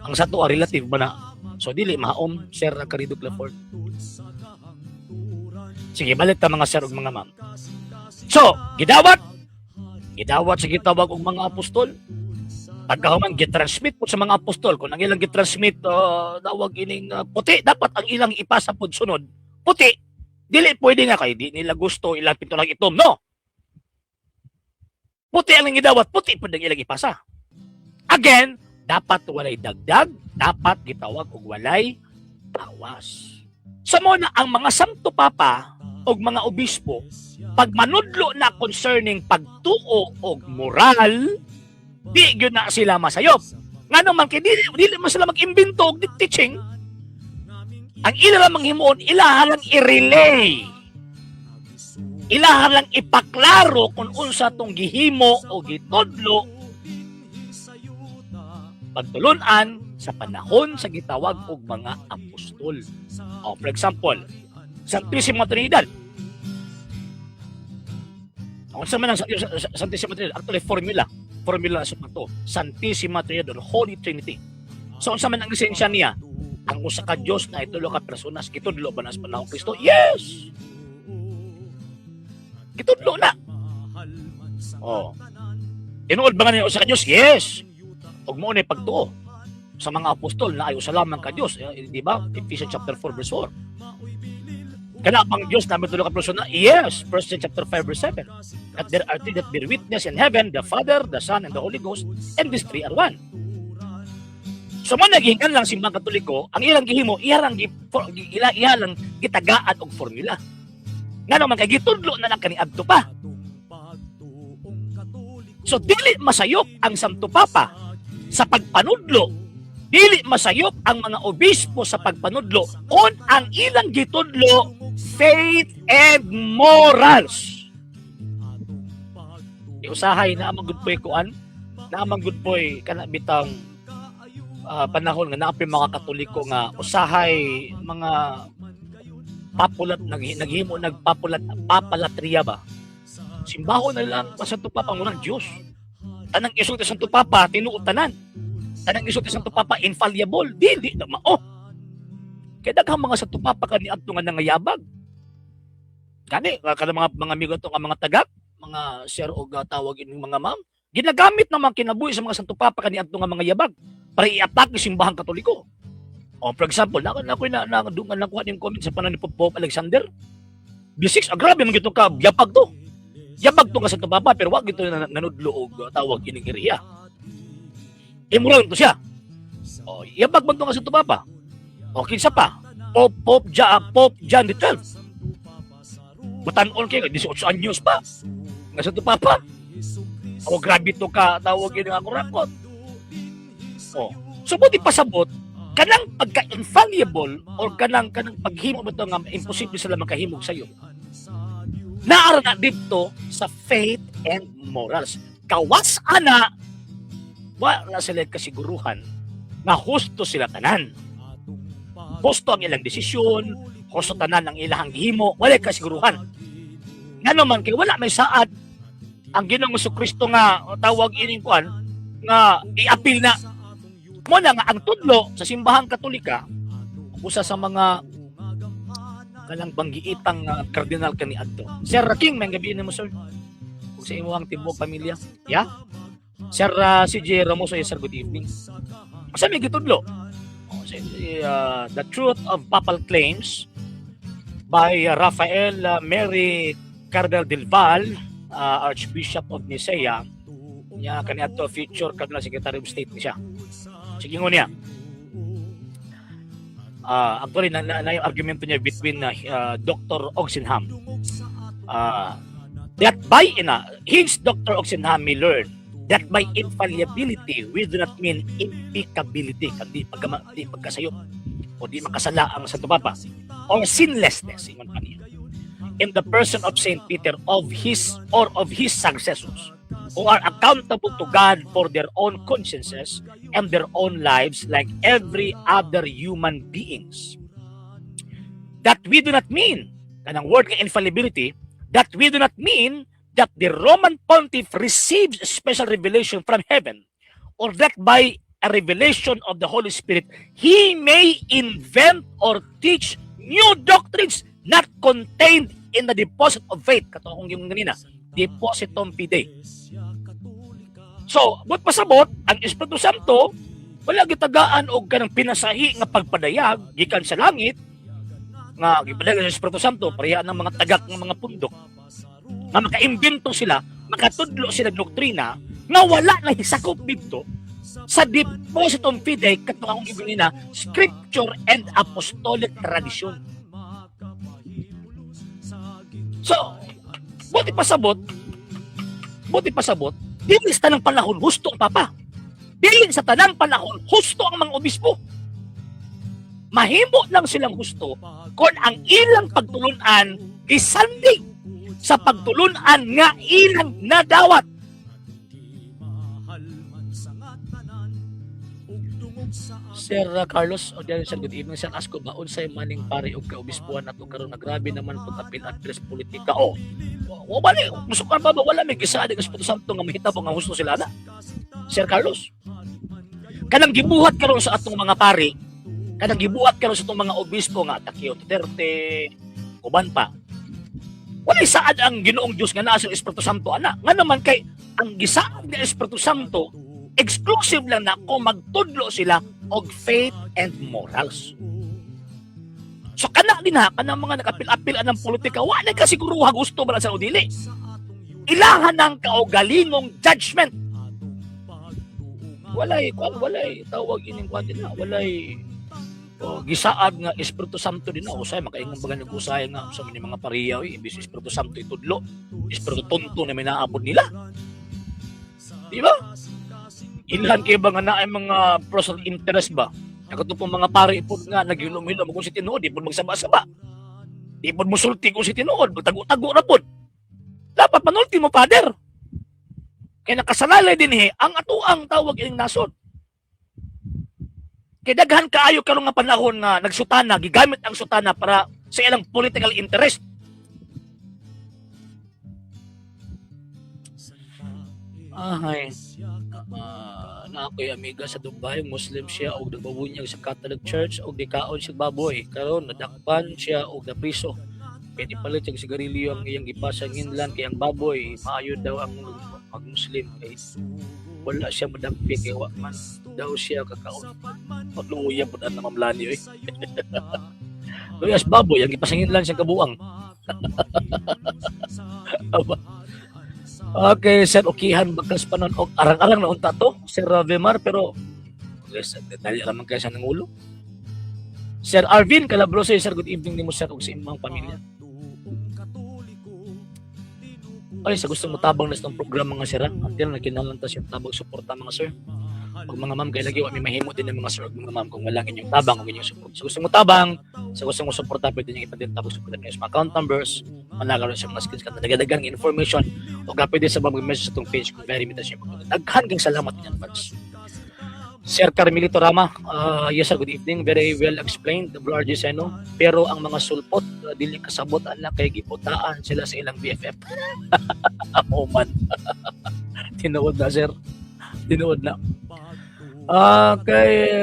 Ang sato relative ba na. So dili mahaom Sir Carido Clifford. Sige, balik ta mga sir ug mga ma'am. So, gidawat sa gitawag og mga apostol. Pagkahuman gitransmit po sa mga apostol kung ang ilang gitransmit dawag ining puti, dapat ang ilang ipasa pod sunod. Puti. Dili pwede nga kay di nila gusto ilang pinto lang itom, no. Puti ang gidawat, puti pud ang ilang ipasa. Again, dapat walay dagdag, dapat gitawag og walay bawas. Sa mo na ang mga Santo Papa og mga obispo, pag manudlo na concerning pagtuo og moral, di gyud na sila masayop. Ngano man kay dili man sila mag-imbento og teaching. Ang ila lang manghimuon, ilaha lang i-relay. Ilaha lang ipaklaro kung unsa tong gihimo o gitudlo pagtulunan sa panahon sa gitawag og mga apostol. O, for example, Santisima Trinidad. Kung sa man ang Santisima Trinidad, actually formula na sa to. Santisima Trinidad, Holy Trinity. So, kung sa man ang lisensya niya, ang usa ka Dios na itulo ka personas, gitudlo ba na sa panahon Kristo? Yes! Gitudlo na. Oh. Tinuod ba nga niya usa ka Dios? Yes! Ug mo ni pagtuo sa mga apostol na ayo sa lamang ka Dios, di ba? Ephesians chapter 4 verse 4. Kana pang Dios namin tulo ka persona? Yes, 1 chapter 5 verse 7. That there are three that bear witness in heaven, the Father, the Son, and the Holy Ghost, and these three are one. So man naging lang simbang Katoliko, ang ilang gihimo ilang gitagaan og formula. Nga naman kay gitudlo na lang kaniadto pa. So dili masayop ang Santo Papa sa pagpanudlo, dili masayop ang mga obispo sa pagpanudlo on ang ilang gitudlo faith and morals. Iusahay na amang good boy kuan, na amang good boy kana bitang panahon nga naapay mga Katoliko nga usahay mga papulat naghimo papalatriya ba. Simbaho na lang sa Santo Papa ng Diyos. Tanang isog sa Santo Papa tinuod tanan. Tanang isog sa Santo Papa infallible, dili na mao. Kaya daghang mga Santo Papa kaniadto nga nangayabag. Kani kada mga amigo to nga mga tagak, mga sir og tawag ining mga ma'am, ginagamit naman kinabuhi sa mga Santo Papa kaniadto nga mga yabag para i-attack ang simbahang Katoliko. O for example, dungan lang kuha ning comment sa panahon ni Pope Alexander. B6, grabe man gito ka yapag to. Yabag to nga sa tubaba pero wag ito nanudlo og tawag ining area. Immoral to siya. O, yabag man to nga sa tubaba. O kinsa pa? Pope John the 12th. Batanon kay 18 anyos pa. Nga sa tubaba. O grabe to ka tawag ini nga kurakot. O, so buti pasabot kanang pagka-infallible or kanang paghimo mo to nga imposible sila makahimog sayo. Naara na dito sa faith and morals. Kawas ana wala sila kasiguruhan na husto sila tanan. Husto ang ilang desisyon, husto tanan ang ilang gihimo, wala kasiguruhan. Nga naman kay wala may saad ang Ginoong Jesucristo nga tawag ining kuan nga i-appeal na mo na nga ang tudlo sa simbahang Katolika usa sa mga kanang banggiitang kardinal kaniadto. Sir King, may gabi mo sir. Kung sa imuhang tibok pamilya. Yeah? Sir CJ Ramoso, sir, good evening. Sa may gitudlo. The Truth of Papal Claims by Rafael Mary Cardinal del Val, Archbishop of Nicaea. Niya kaniadto future Cardinal Secretary of State niya. Sige ngo niya. Actually, na yung argumento niya between Dr. Oxenham. That by, hence Dr. Oxenham may learn that by infallibility, we do not mean impeccability, di pagkasayo, o di makasala ang Santo Papa, or sinlessness, in the person of Saint Peter of his successors, who are accountable to God for their own consciences and their own lives like every other human beings. That we do not mean, kanang word ng infallibility, that we do not mean that the Roman Pontiff receives special revelation from heaven, or that by a revelation of the Holy Spirit, he may invent or teach new doctrines not contained in the deposit of faith. Kato akong yung ganina, depositum fidei. So, buot pasabot, ang Espiritu Santo, wala gitagaan o ganang pinasahi nga pagpadayag, gikan sa langit, nga gipadayag sa Espiritu Santo, pareha ng mga tagak ng mga pundok, nga makaimbento sila, makatudlo sila doktrina, nga wala na hisakop dito sa depositum fidei, kato akong gibilin na, scripture and apostolic tradition. So, buti pasabot, dili sa tanang panahon, husto ang Papa. Dili sa tanang panahon, husto ang mga obispo. Mahimo lang silang husto kung ang ilang pagtulunan isanding sa pagtulunan nga ilang nadawat. Sir Carlos, o diyan sa good evening, Sir Asko, baon sa maning pare o kaobispuan nato karon na grabe naman kung apil at pres politika. O bali, gusto ka ba wala may gisa ng Espiritu Santo nga mahitabo nga husto sila na? Sir Carlos, kanang gibuhat karon sa atong mga pari, kanang gibuhat karon sa atong mga obispo nga Takeo Duterte, uban pa. Wala saad ang Ginoong Dios nga naa sa Espiritu Santo ana. Nga naman kay ang gisaad nga Espiritu Santo exclusive lang na kung magtudlo sila og faith and morals. So kana din ha, kanang mga nakapil-apil ng politika, wala ka siguro gusto ba sa udili. Ilahan ng kaugalingong judgment. Walay tawag ining kwan din na, walay gisaad nga Espiritu Santo din na, usay makaingon baga nag-usay nga sa mga pariyaw, imbis Espiritu Santo itudlo, Espiritu tonto na may naabot nila. Di ba? Ilhan kayo ba nga na ay mga personal interest ba? Nakatupong mga pari po nga naghilom-hilom kung si tinuod, di po magsaba-saba. Di po musulti kung si tinuod, magtago-tago na po. Dapat panulti mo, Father. Kaya nakasalalay din ang atuang tawag ining nasod. Kaya daghan kaayo karong nga panahon nga nagsutana, gigamit ang sutana para sa ilang political interest. Ahay. Na ako'y amiga sa Dubai, Muslim siya og nagbabunyag sa Catholic Church og dikaon siya baboy. Karon nadakpan siya og napriso. Pwede palit yung sigarilyo ang iyang ipasa nginlan kay ang baboy maayo daw ang mag-Muslim kay wala siya madampi kay wa man daw siya kakaon. Patluya pud ang mamlani oy. Luyas baboy ang ipasangin lang siyang kabuang. Okay, Sir Okihan bagkas pa nun og arang-arang na unta to, Sir Vimar, pero yes, dali naman kayo sa nangulo. Sir Arvin Calabrose, Sir, good evening nimo sir ug sa imong pamilya. Ay, sa gusto mo tabang na sa programa mga sir, until nakinalan ta siya tabang suporta mga sir. Pag mga ma'am, kaya lagi wa may mahimo din ng mga sir ug mga ma'am kung wala inyong tabang ug inyong support. Sa gusto mo tabang, sa gusto mo suporta, pwede niyo ipadin tabang support sa mga account numbers, managaw sa mga skills ka dagdagang information o pwede sa mga message sa itong page kung very imitation po. Daghan kang salamat in advance. Sir Carmelito Rama, yes sir, good evening. Very well explained, WRG Seno. Pero ang mga sulpot, dili kasabot ala kay giputaan sila sa ilang BFF. Oh man. Tinuod na sir. Tinuod na. Kay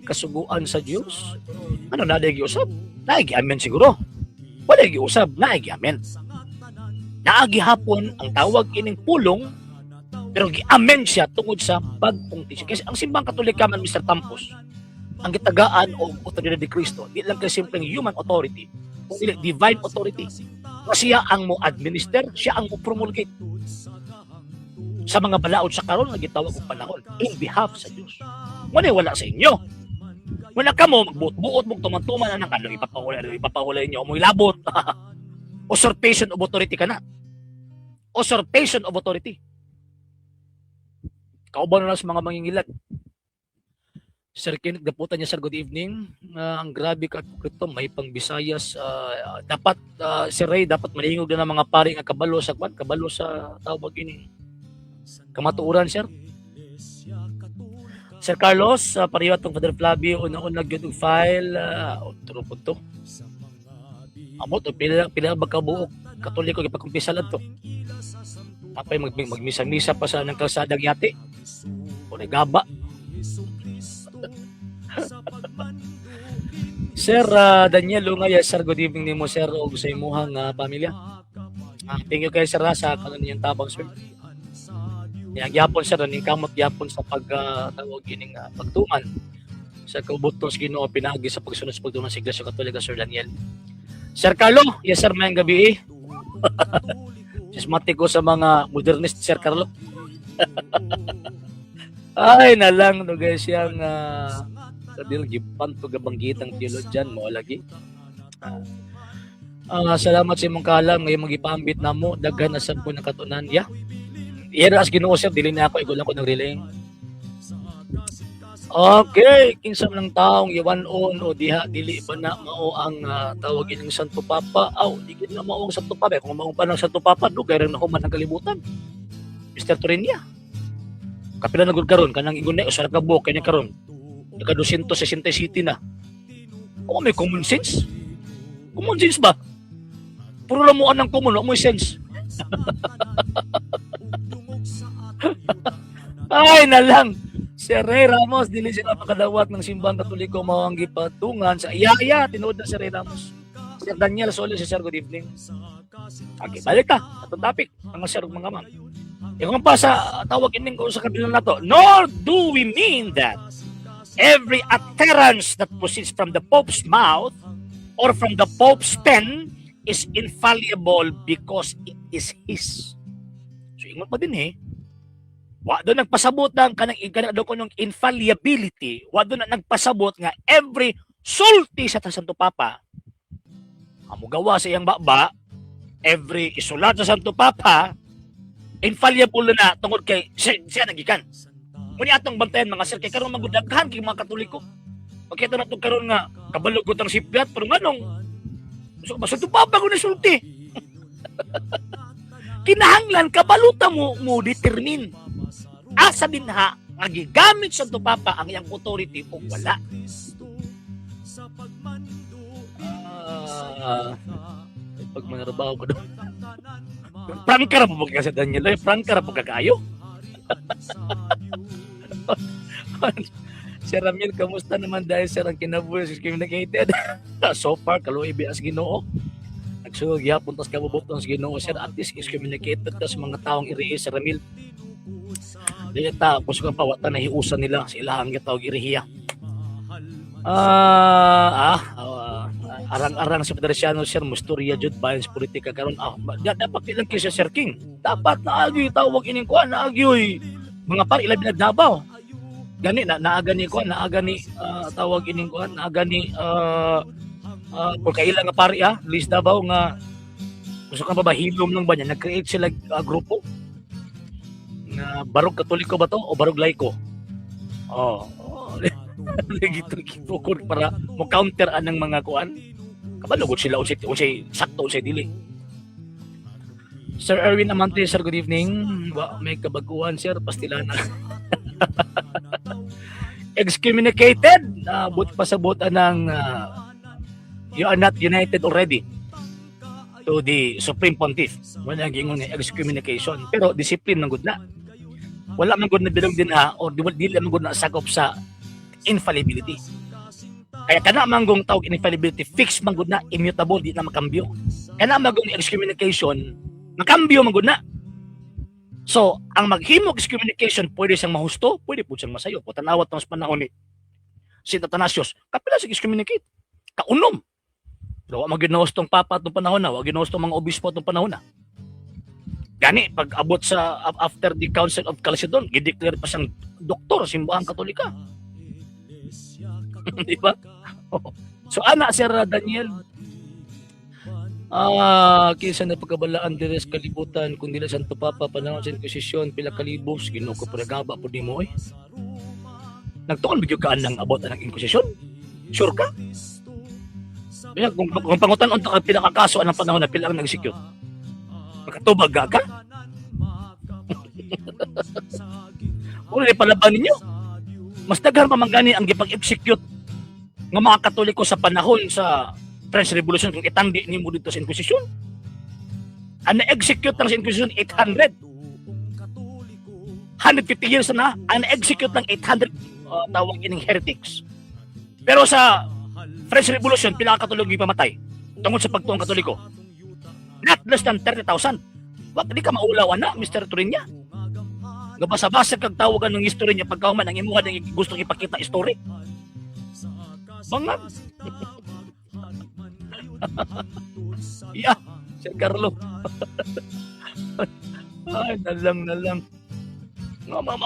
kasuguan sa Diyos. Ano na dagi usab? Naigi amen siguro. Wala gi usab, naigi amen. Naagi hapon ang tawag ining pulong pero gi-amen siya tungod sa pagpungti siya. Kasi ang simbang Katolika man, Mr. Tampos, ang gitagaan o otoridad ni Kristo, di lang kasi simpleng human authority, kundi divine authority. Kasi siya ang mo administer, siya ang mo promulgate sa mga balaod sa karon nga gitawag og panahon in behalf sa Dios. Wala sa inyo. Wala ka mo magbuot-buot mo tuman-tuman anang kano ipapahula inyo mo ilabot. Usurpation of authority kana. Usurpation of authority. Kauban na sa mga mangingilag. Sir Kenneth Daputan niya, sir, good evening. Ang grabe ka kripto, may pang Visayas. Dapat, Sir Ray, dapat malingog na ng mga pari nga kabalo sa tawag ini. Kamatuuran, sir. Sir Carlos, pariwa tong Father Flavio, una-una gyud og file, turo po to. Amot, pila ba kabuok, Katoliko, ipagkumpisalan to. Apay magmisa-misa pa sa ng kalsadang yate. O nagaba. Sir Daniel Lungay, sir, good evening nimo sir og sa imuhang pamilya. Thank you kay sir sa kaniyang tabang sir. Yang gyapon sir ning kamot gyapon sa pagtawag ining pagtuman sa kabutos Ginoo pinagi sa pagsunod sa pagtuman sa Iglesia Katolika, Sir Daniel. Sir Carlo, yes sir, mayang gabi. Sismatik ko sa mga modernist, Sir Carlo. Ay, nalang no guys yung kadil gipan to gabanggitang theologian mo lagi. Salamat sa imong kalam ngayon magipambit namo daghan na sad ko nakatunan ya. Ira as Ginoo sir, dili na ako igulang ko ng relay. Okay, kinsa man ang taong iwanon o diha dili ba na mao ang tawag ining Santo Papa? Di gid na mao ang Santo Papa. Kung mao pa ng Santo Papa, dugay ra na human ang kalibutan. Mr. Torinia. Kapila na gud karon kanang ingon na usa ka buok kanya karon. Naka 267 na. O may common sense. Common sense ba? Puro lang mo anang common, mo sense. Ay na lang. Sir Ray Ramos, dili sila makadawat ng simbang Katoliko mao ang gipatungan sa iyaya tinuod na Sir Ray Ramos. Sir Daniel Solis, Sir, good evening. Okay, balik ka atong topic mga sir mga ma'am. Kung pa sa tawag ining ko sa kabilang nato, nor do we mean that every utterance that proceeds from the Pope's mouth or from the Pope's pen is infallible because it is his. So ingon pa din wa doon nagpasabot ng kanang do ko ng infallibility, wa doon nagpasabot nga every sulti sa Santo Papa amo gawa sa iyang baba, every isulat sa Santo Papa infallible na tungod kay siya nagikan. Muni atong bantayan mga sir kay karon magudaghan kay mga Katoliko. Makita na to karon nga kabalog ang sipyat pero nganong so Santo Papa ko na sulti. Kinahanglan kabaluta mo determine asa din ha nga gigamit sa Santo Papa ang iyang authority o wala. Pag manarabaho ko doon. Frank ka na po sa Daniel. Frank ka na po kakayo. Sir Ramil, kamusta naman dahil sir ang kinabuhi sa communicated? So far, kaluwi bias Ginoo. Nagsugod yapon tas kabubutong sa Ginoo sir, at least is communicated tas mga taong iri Sir Ramil. Dili ta kusog pa wata na hiusan nila sa ilahang gitawag irihiya. arang-arang sa Federasyon sir musturya jud balance politika karon dapat ilang kisa Sir King dapat naagi tawag ining kuan naagi mga par ilabi na Davao gani naaga ni kuan naaga ni tawag ining kuan naaga ni pagkaila nga pari list Davao nga gusto ka ba hilom lang ba niya nag-create sila grupo na barog katoliko ba to o barog laiko gito para mo counter anang mga kuan kabalugod sila unsay sakto unsay dili. Sir Erwin Amante, sir, good evening. May kabaguhan, sir, pastilan na. Excommunicated, but pasabutan ng you are not united already to the Supreme Pontiff. Wala naging excommunication. Pero discipline ng good na. Wala man good na bilog din or dili man good na sakop sa infallibility. Kaya kana manggong tawag infallibility, fixed man good na, immutable, di na makambyo. Kana manggong excommunication, makambyo man good na. So, ang maghimo excommunication, pwede siyang mahusto, pwede po siyang masayo. O tanawat ng panahon ni St. Athanasius, kapila siyang excommunicate. Kaunom. So, wag ginahustong papa itong panahon na, wag ginahustong mga obispo itong panahon na. Gani, pag abot sa after the Council of Chalcedon, gideclare pa siyang doktor, simbahang Katolika. Di ba? So, ana, Sir Daniel, kinsa na pagkabalaan diri sa kalibutan kung dili Santo Papa panahon sa Inquisition pila kalibos Ginoo ko pagaba pud nimo nagtuon bigyo ka nang abot ang Inquisition sure ka kaya kung pangutan unta ka pila ka kaso anang panahon na pila ang nag-execute makatubag ka uli palaban ninyo mas daghan pa man gani ang gipag-execute ng mga Katoliko sa panahon sa French Revolution kung itandi ni mo dito sa Inquisition. Ang na-execute ng Inquisition 800. 150 years na ang na-execute ng 800 tawag ining heretics. Pero sa French Revolution pinakakatulog ipamatay tungkol sa pagtuong Katoliko. Not less than 30,000. Wag di ka maulawan na Mr. Turinya. Gabasa-basa kag tawagan ng history niya pagkauman ang imuha ng gustong ipakita history. Bangag. Yeah, Sir Carlo. Ay, nalang.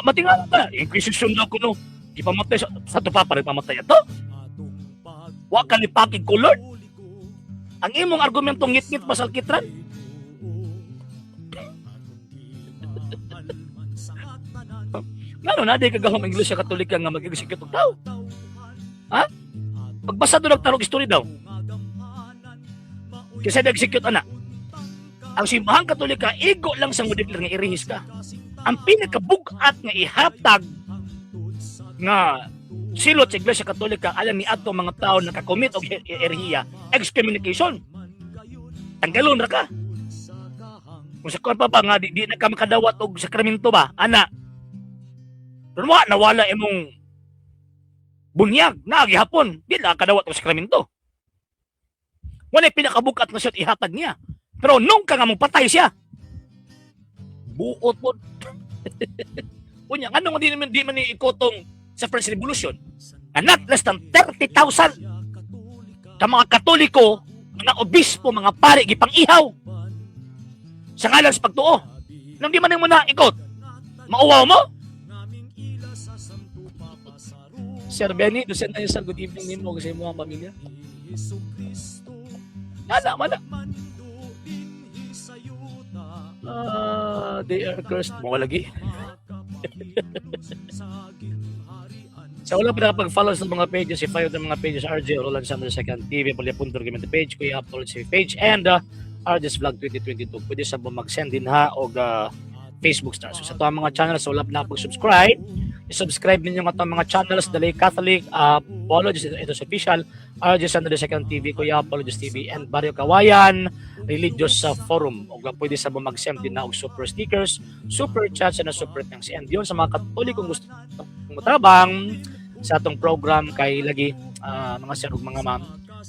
Matingal ba? Inquisition daw ko no. Ipamatay sa tupa pa rin pamatay ito. Wa kalipakig ko, Lord. Ang imong argumentong ngit-ngit pasal kitran. Ngano na, di kagahom Iglesia Katolika nga mag-execute og tao. Ha? Pagbasa doon ng tarong history daw. Kasi nag-execute ana. Ang simbahang Katolika, igo lang sa mudiklar nga irihis ka. Ang pinakabugat nga ihatag nga silot sa Iglesia Katolika alang ni ato mga tao nakakommit og erehiya, excommunication. Tanggalon ra ka. Kung sa pa nga di na ka makadawat og sakramento ba, ana. Pero nawala imong bunyag na gihapon, di na kadawat og sakramento. Wala pinakabukat na siya ihatag niya. Pero nung ka nga mong patay siya, buot mo. Kunya, ano nga di man ikotong sa French Revolution? Not less than 30,000 ka mga Katoliko, mga obispo, mga pari, gipang-ihaw sa ngalan sa pagtuo. Nang di man mo na ikot, mauwaw mo? Sir Benny, Lucen tayo sa good evening nimo kasi mo ang pamilya. Mana. They are cursed. Mga lagi. Sa wala pa nakapag-follow sa mga pages, i-follow ng mga pages RJ Roland Sanders II TV, Palya.Argumento page, Kuya Apple page, and RJ's Vlog 2022. Pwede sa mag-send din o Facebook stars. So, sa ito ang mga channels, wala pa nakapag-subscribe. I-subscribe ninyo nga itong mga channels, The Lay Catholic, Apologist, ito sa official, RJ Sanders II TV, Kuya Apologist TV, and Barrio Kawayan, Religious Forum. O pwede sa mag-send din na og super stickers, super chats, and super thanks. And yun sa mga Katolikong gusto mutabang sa atong program kay lagi mga sir ug mga ma'am.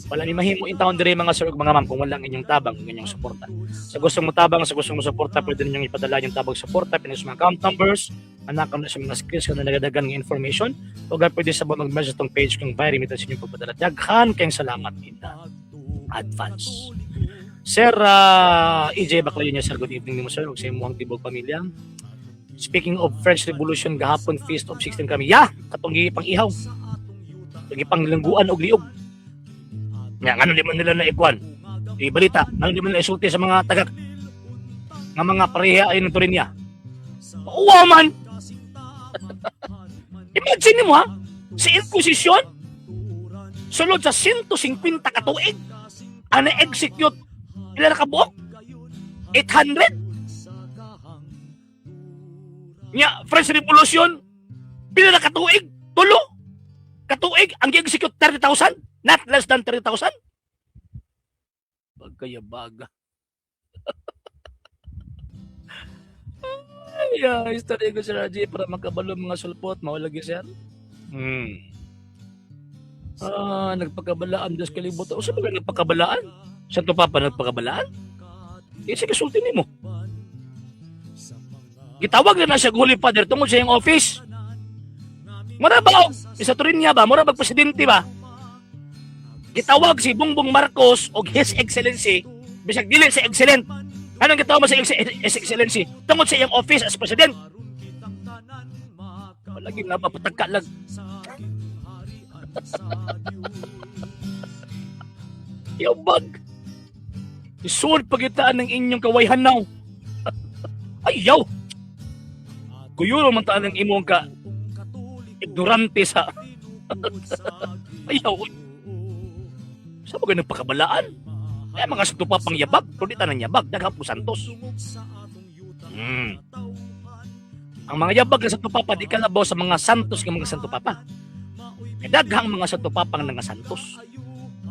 Wala ni mahimo in town dire mga sir ug mga ma'am kung wala inyong tabang, inyong suporta. Sa gustong mo tabang, sa gustong mo suporta, pwede ninyong ipadala yung tabang suporta, pinos mga account numbers, anak na sa mga skills kung nagadagan ng information. O pwede sa mag-message tong page kung via remittance inyong pagpadala. Daghan kayong salamat. advance. Sir EJ Baclayo niya, sir, good evening mo, sir. Huwag sa imuhang tibok pamilya. Speaking of French Revolution, gahapon Feast of 16 kami. Katong pang ihaw. Pang langguan og liog. Nga, ano di man nila na ikuan? Ibalita, ano di man nila isulti sa mga tagak nga mga pareha ay ng Torinya. Uwa man! Imagine mo ha, sa Inquisition, sulod sa 150 katuig, ang na-execute, ilan na kabuok? 800? Nga, French Revolution, pila na katuig? Tulo? Katuig, ang i-execute 30,000? Not less than 30,000? Bagkaya-baga. Ay, istorya ko si Raji para magkabalo mga sulpot, mawalagi sir. Nagpakabalaan, Diyos kalibutan. O saan ba nagpakabalaan? Santo Papa nagpakabalaan? Kasi kasulti mo. Gitawag na siya Holy Father tungkol sa iyong office. Mura ba? Isa Torinya ba? Mura ba presidente ba? Gitawag si Bongbong Marcos o His Excellency, bisag dili sa excellent. Anong gitawag mo sa His Excellency? Tungkol sa iyong office as president. Lagi nga mapatagka lang. Yabag. Isuod pagitaan ng inyong kawayhanaw. Ayaw. Kuyuro man taan ng imong ka ignorante sa ayaw. Sa mga nagpakabalaan? Ay mga Santo Papang yabag, kundi tanan yabag, daghang po Santos. Ang mga yabag na Santo Papa di kalabaw sa mga Santos ng mga Santo Papa. May daghang mga Santo Papang nga Santos.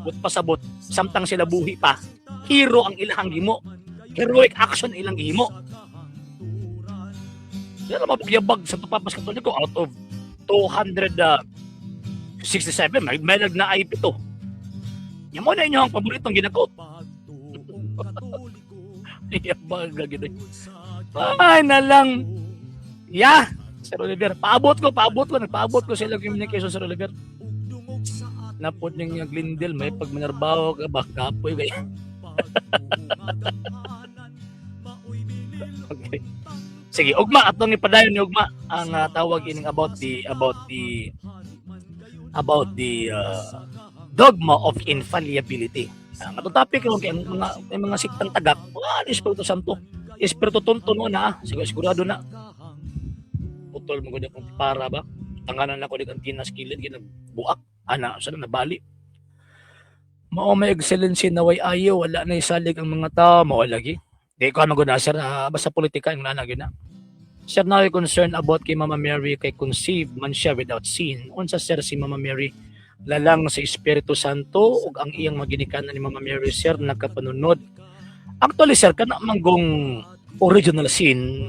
But pasabot, samtang sila buhi pa, hero ang ilang himo. Heroic action ilang himo. Sila mapagyabag Santo Papa sa Katoliko out of 267, may na ay 7. Yan mo na inyo ang paboritong ginakot. Yabag gagawin. Ay na lang. Sir Oliver, paabot ko, nagpaabot ko sila communication, Sir Oliver. Napod niya Glendale, may pag manarbaho ka, kapoy kayo. Okay. Sige, ugma, atong ipadayon ni ugma ang tawag ining about the dogma of infallibility. Ang atong topic yung mga siktang tagak, Espiritu Santo, Espiritu Tonto no na, sigurado na. Putol mo ko kung para ba? Tanganan na ko di kantinas kilid ginagbuak ana sa nabali. Mao may excellency na way ayo wala na isalig ang mga tao mao lagi. Di ko maguna sir basta politika ang nanag na. Sir na concerned about kay Mama Mary kay conceived man siya without sin. Unsa sir si Mama Mary lalang sa Espiritu Santo ug ang iyang maginikanan ni Mama Mary sir nagkapanunod. Actually sir kana manggong original sin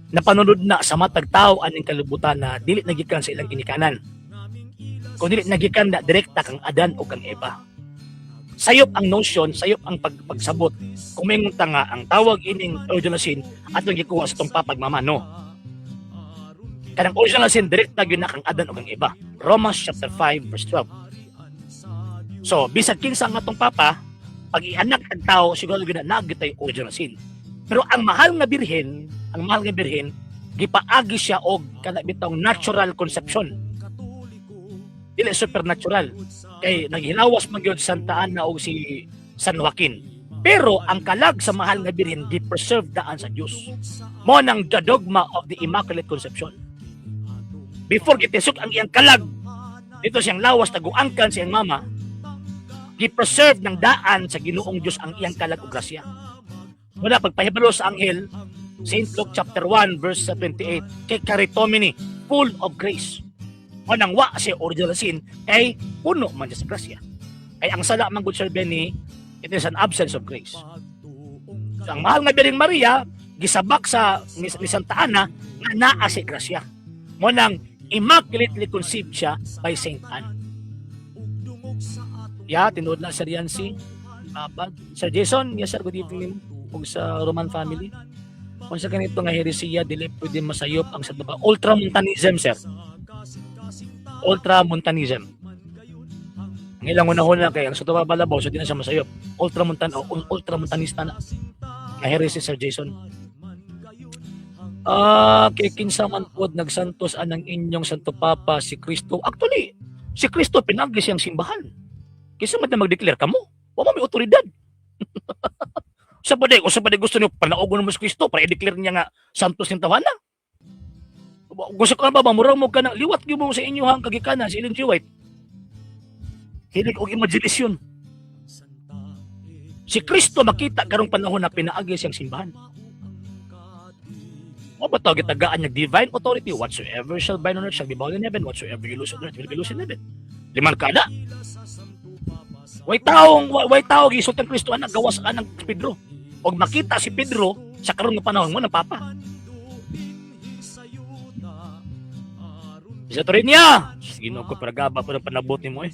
na panunod na sa matag tao aning kalibutan na dili nagikan sa ilang ginikanan. Kung dili nagikan na direkta kang Adan o kang Eva. Sayop ang notion, sayop ang pagsabot. Kung may nga ang tawag ining original sin atong gikuha sa tong papagmamano. Kanang original sin direkta gyud na kang Adan o kang Eva. Romans chapter 5 verse 12. So, bisag kinsa ang atong papa, pag ianak ang tao siguro gyud na nagitay original sin. Pero ang mahal nga birhen, gipaagi siya og kana bitong natural conception. Dili supernatural. Kay naghilawas man gyud Santa Ana og si San Joaquin. Pero ang kalag sa mahal nga birhen gi-preserve daan sa Dios. Mo nang the dogma of the Immaculate Conception. Before gitisuk ang iyang kalag, dito siyang lawas taguangkan siyang mama, gi-preserve ng daan sa Ginoong Dios ang iyang kalag ug grasya. Wala pagpahibalo sa anghel, St. Luke chapter 1 verse 28, kay Caritomini, full of grace. O nang wa siya original sin, kay puno man siya sa grasya. Kay ang sala man good Sir Benny, it is an absence of grace. So, ang mahal nga Birheng Maria, gisabak sa ni Santa Ana, nga naa si grasya. Mo nang immaculately conceived siya by Saint Anne. Tinuod na Sir Yancy, Sir Jason, yes sir, good evening. Ug sa Roman family. Kung sa ganito nga heresiya, dili pwede masayop ang sa diba? Ultramontanism, sir. Ultramontanism. ilang una-una kay ang sa tuwa balabaw so di na siya masayop. Ultramontanista na. Kahiri si Sir Jason. Kay kinsa man pod nagsantos anang inyong Santo Papa si Kristo. Actually, si Kristo pinagi siyang simbahan. Kinsa man na mag-declare kamo? Wa mo may otoridad. Sa paday gusto niyo panaogon mo si Kristo para i-declare niya nga santos ning tawanan. Gusto ko ba murang mo ka na liwat gyud mo sa inyo hang kagikanan si Ellen G. White. Hilig og imaginasyon. Si Kristo makita karong panahon na pinaagi siyang simbahan. O ba tawag itagaan niya divine authority? Whatsoever shall bind on earth shall be bound in heaven. Whatsoever you loose on earth will be loose in heaven. Liman kada. Way tao gisot ang Kristo anak gawas ka ng Pedro. Og makita si Pedro sa karon nga panahon mo ng Papa. Isa to rin niya. Ginoo ko paragaba pa ng panabot ni mo eh.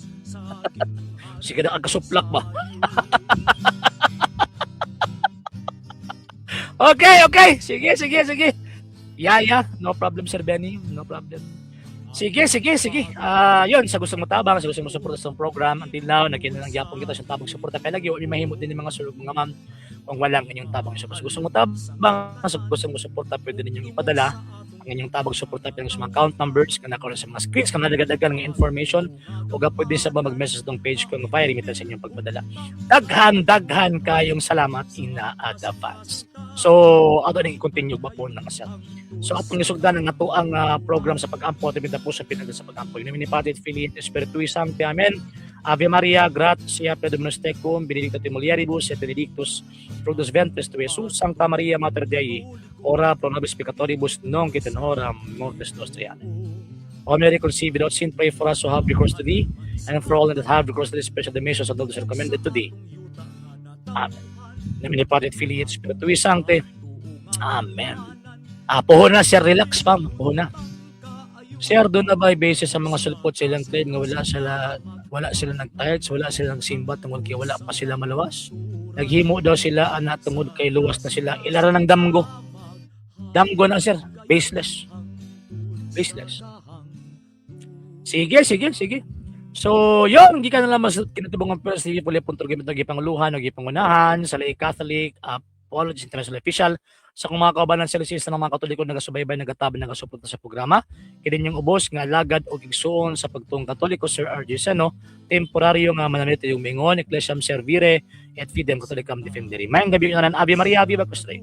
Sige na agkasuplak ba? Okay. Sige. Yeah. No problem, Sir Benny. No problem. Sige. Yun, sa gusto mo tabang, sa gusto mo suporta sa program, until now, nagkinalang gyapon kita sa tabang suporta. Kaya lagi, may mahimot din yung mga sulog mga ma'am kung walang inyong tabang suporta. Sa gusto mo tabang, sa gusto mo suporta, pwede ninyong ipadala ang inyong tabang suporta pero sa mga account numbers ka nakaroon sa mga screens ka nadagadagan ng information o pwede sa ba mag-message tong page ko via remittance sa inyong pagpadala. Daghan kayong salamat in advance. So, ato nang i-continue ba po na kasal. So, atong isugdan ang ato ang program sa pag-ampo at ibinta po sa pinagda sa pag-ampo. Yung minipatid, Philip, Espiritui Sancti, Amen. Ave Maria, gratia, Predominus Tecum, Benedicta Timolieribus, et Benedictus, Fructus Ventris tu Jesus, Sancta Maria, Mater Dei, ora pro nobis peccatoribus, nunc et in hora mortis nostri. Amen. O Mary conceived without sin, pray for us who have recourse to thee, and for all that have recourse to thee, special the missions of those recommended to thee. Amen. Minipatid, Philip, Espiritui Sancti. Amen. Puho na, sir, relax, ma'am. Puho na. Sir, doon na ba basis sa mga sulpot silang trade nga wala sila nag-tights, wala silang simbat tungkol kay wala pa sila malawas. Naghimo daw sila anak tungkol kay luwas na sila. Ilara ng damgo. Damgo na, sir. Baseless. Sige. So, yun, hindi ka na lang mas kinatubungan pero sa TV Pulya.org Panguluhan, Pangunahan, sa Lay Catholic, Apologies International Official, sa kung mga kaubanan sa lisista ng mga Katoliko nagasubaybay, nagataban, nagasuporta sa programa. Kinin yung ubos nga lagad o igsuon sa pagtung Katoliko, Sir R.J. Seno, temporaryo nga manamit yung mingon, Ecclesiam Servire, et Fidem Catholicam Defendere. Mayang gabi yun na Ave Maria, Viva Costray.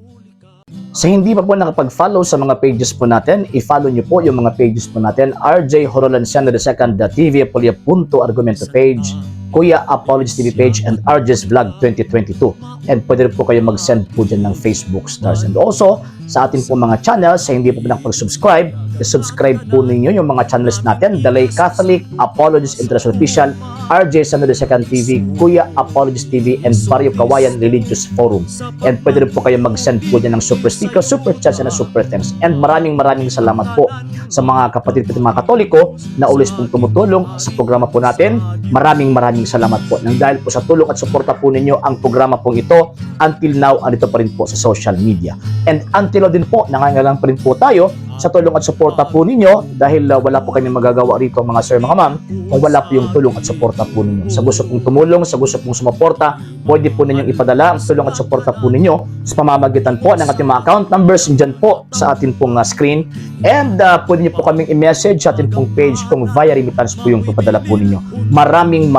Sa hindi pa po nakapag-follow sa mga pages po natin, i-follow nyo po yung mga pages po natin, RJ Horolanciano II, TV Apolia Punto Argumento page, Kuya Apologies TV page, and RJ's Vlog 2022. And pwede rin po kayo mag-send po dyan ng Facebook stars. And also, sa atin po mga channels, sa hindi po nakapag-subscribe, subscribe po ninyo yung mga channels natin, The Lay Catholic, Apologies International Official, RJ Sano II TV, Kuya Apologies TV, and Barrio Kawayan Religious Forum. And pwede rin po kayo mag-send po dyan ng super sticker, super chats, and super thanks. And maraming salamat po sa mga kapatid at mga Katoliko na ulis pong tumutulong sa programa po natin. Maraming salamat po. Nang dahil po sa tulong at suporta po ninyo, ang programa pong ito, until now, andito pa rin po sa social media. And until now din po, nangangailangan pa rin po tayo sa tulong at suporta po ninyo dahil wala po kami magagawa rito mga sir, mga ma'am, kung wala po yung tulong at suporta po ninyo. Sa gusto pong tumulong, sa gusto pong sumuporta, pwede po ninyong ipadala ang tulong at suporta po ninyo sa pamamagitan po ng ating mga account numbers dyan po sa ating pong screen. And pwede nyo po kaming i-message sa ating pong page kung via remittance po yung papadala po ninyo. Maraming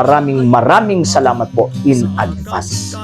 salamat po in advance.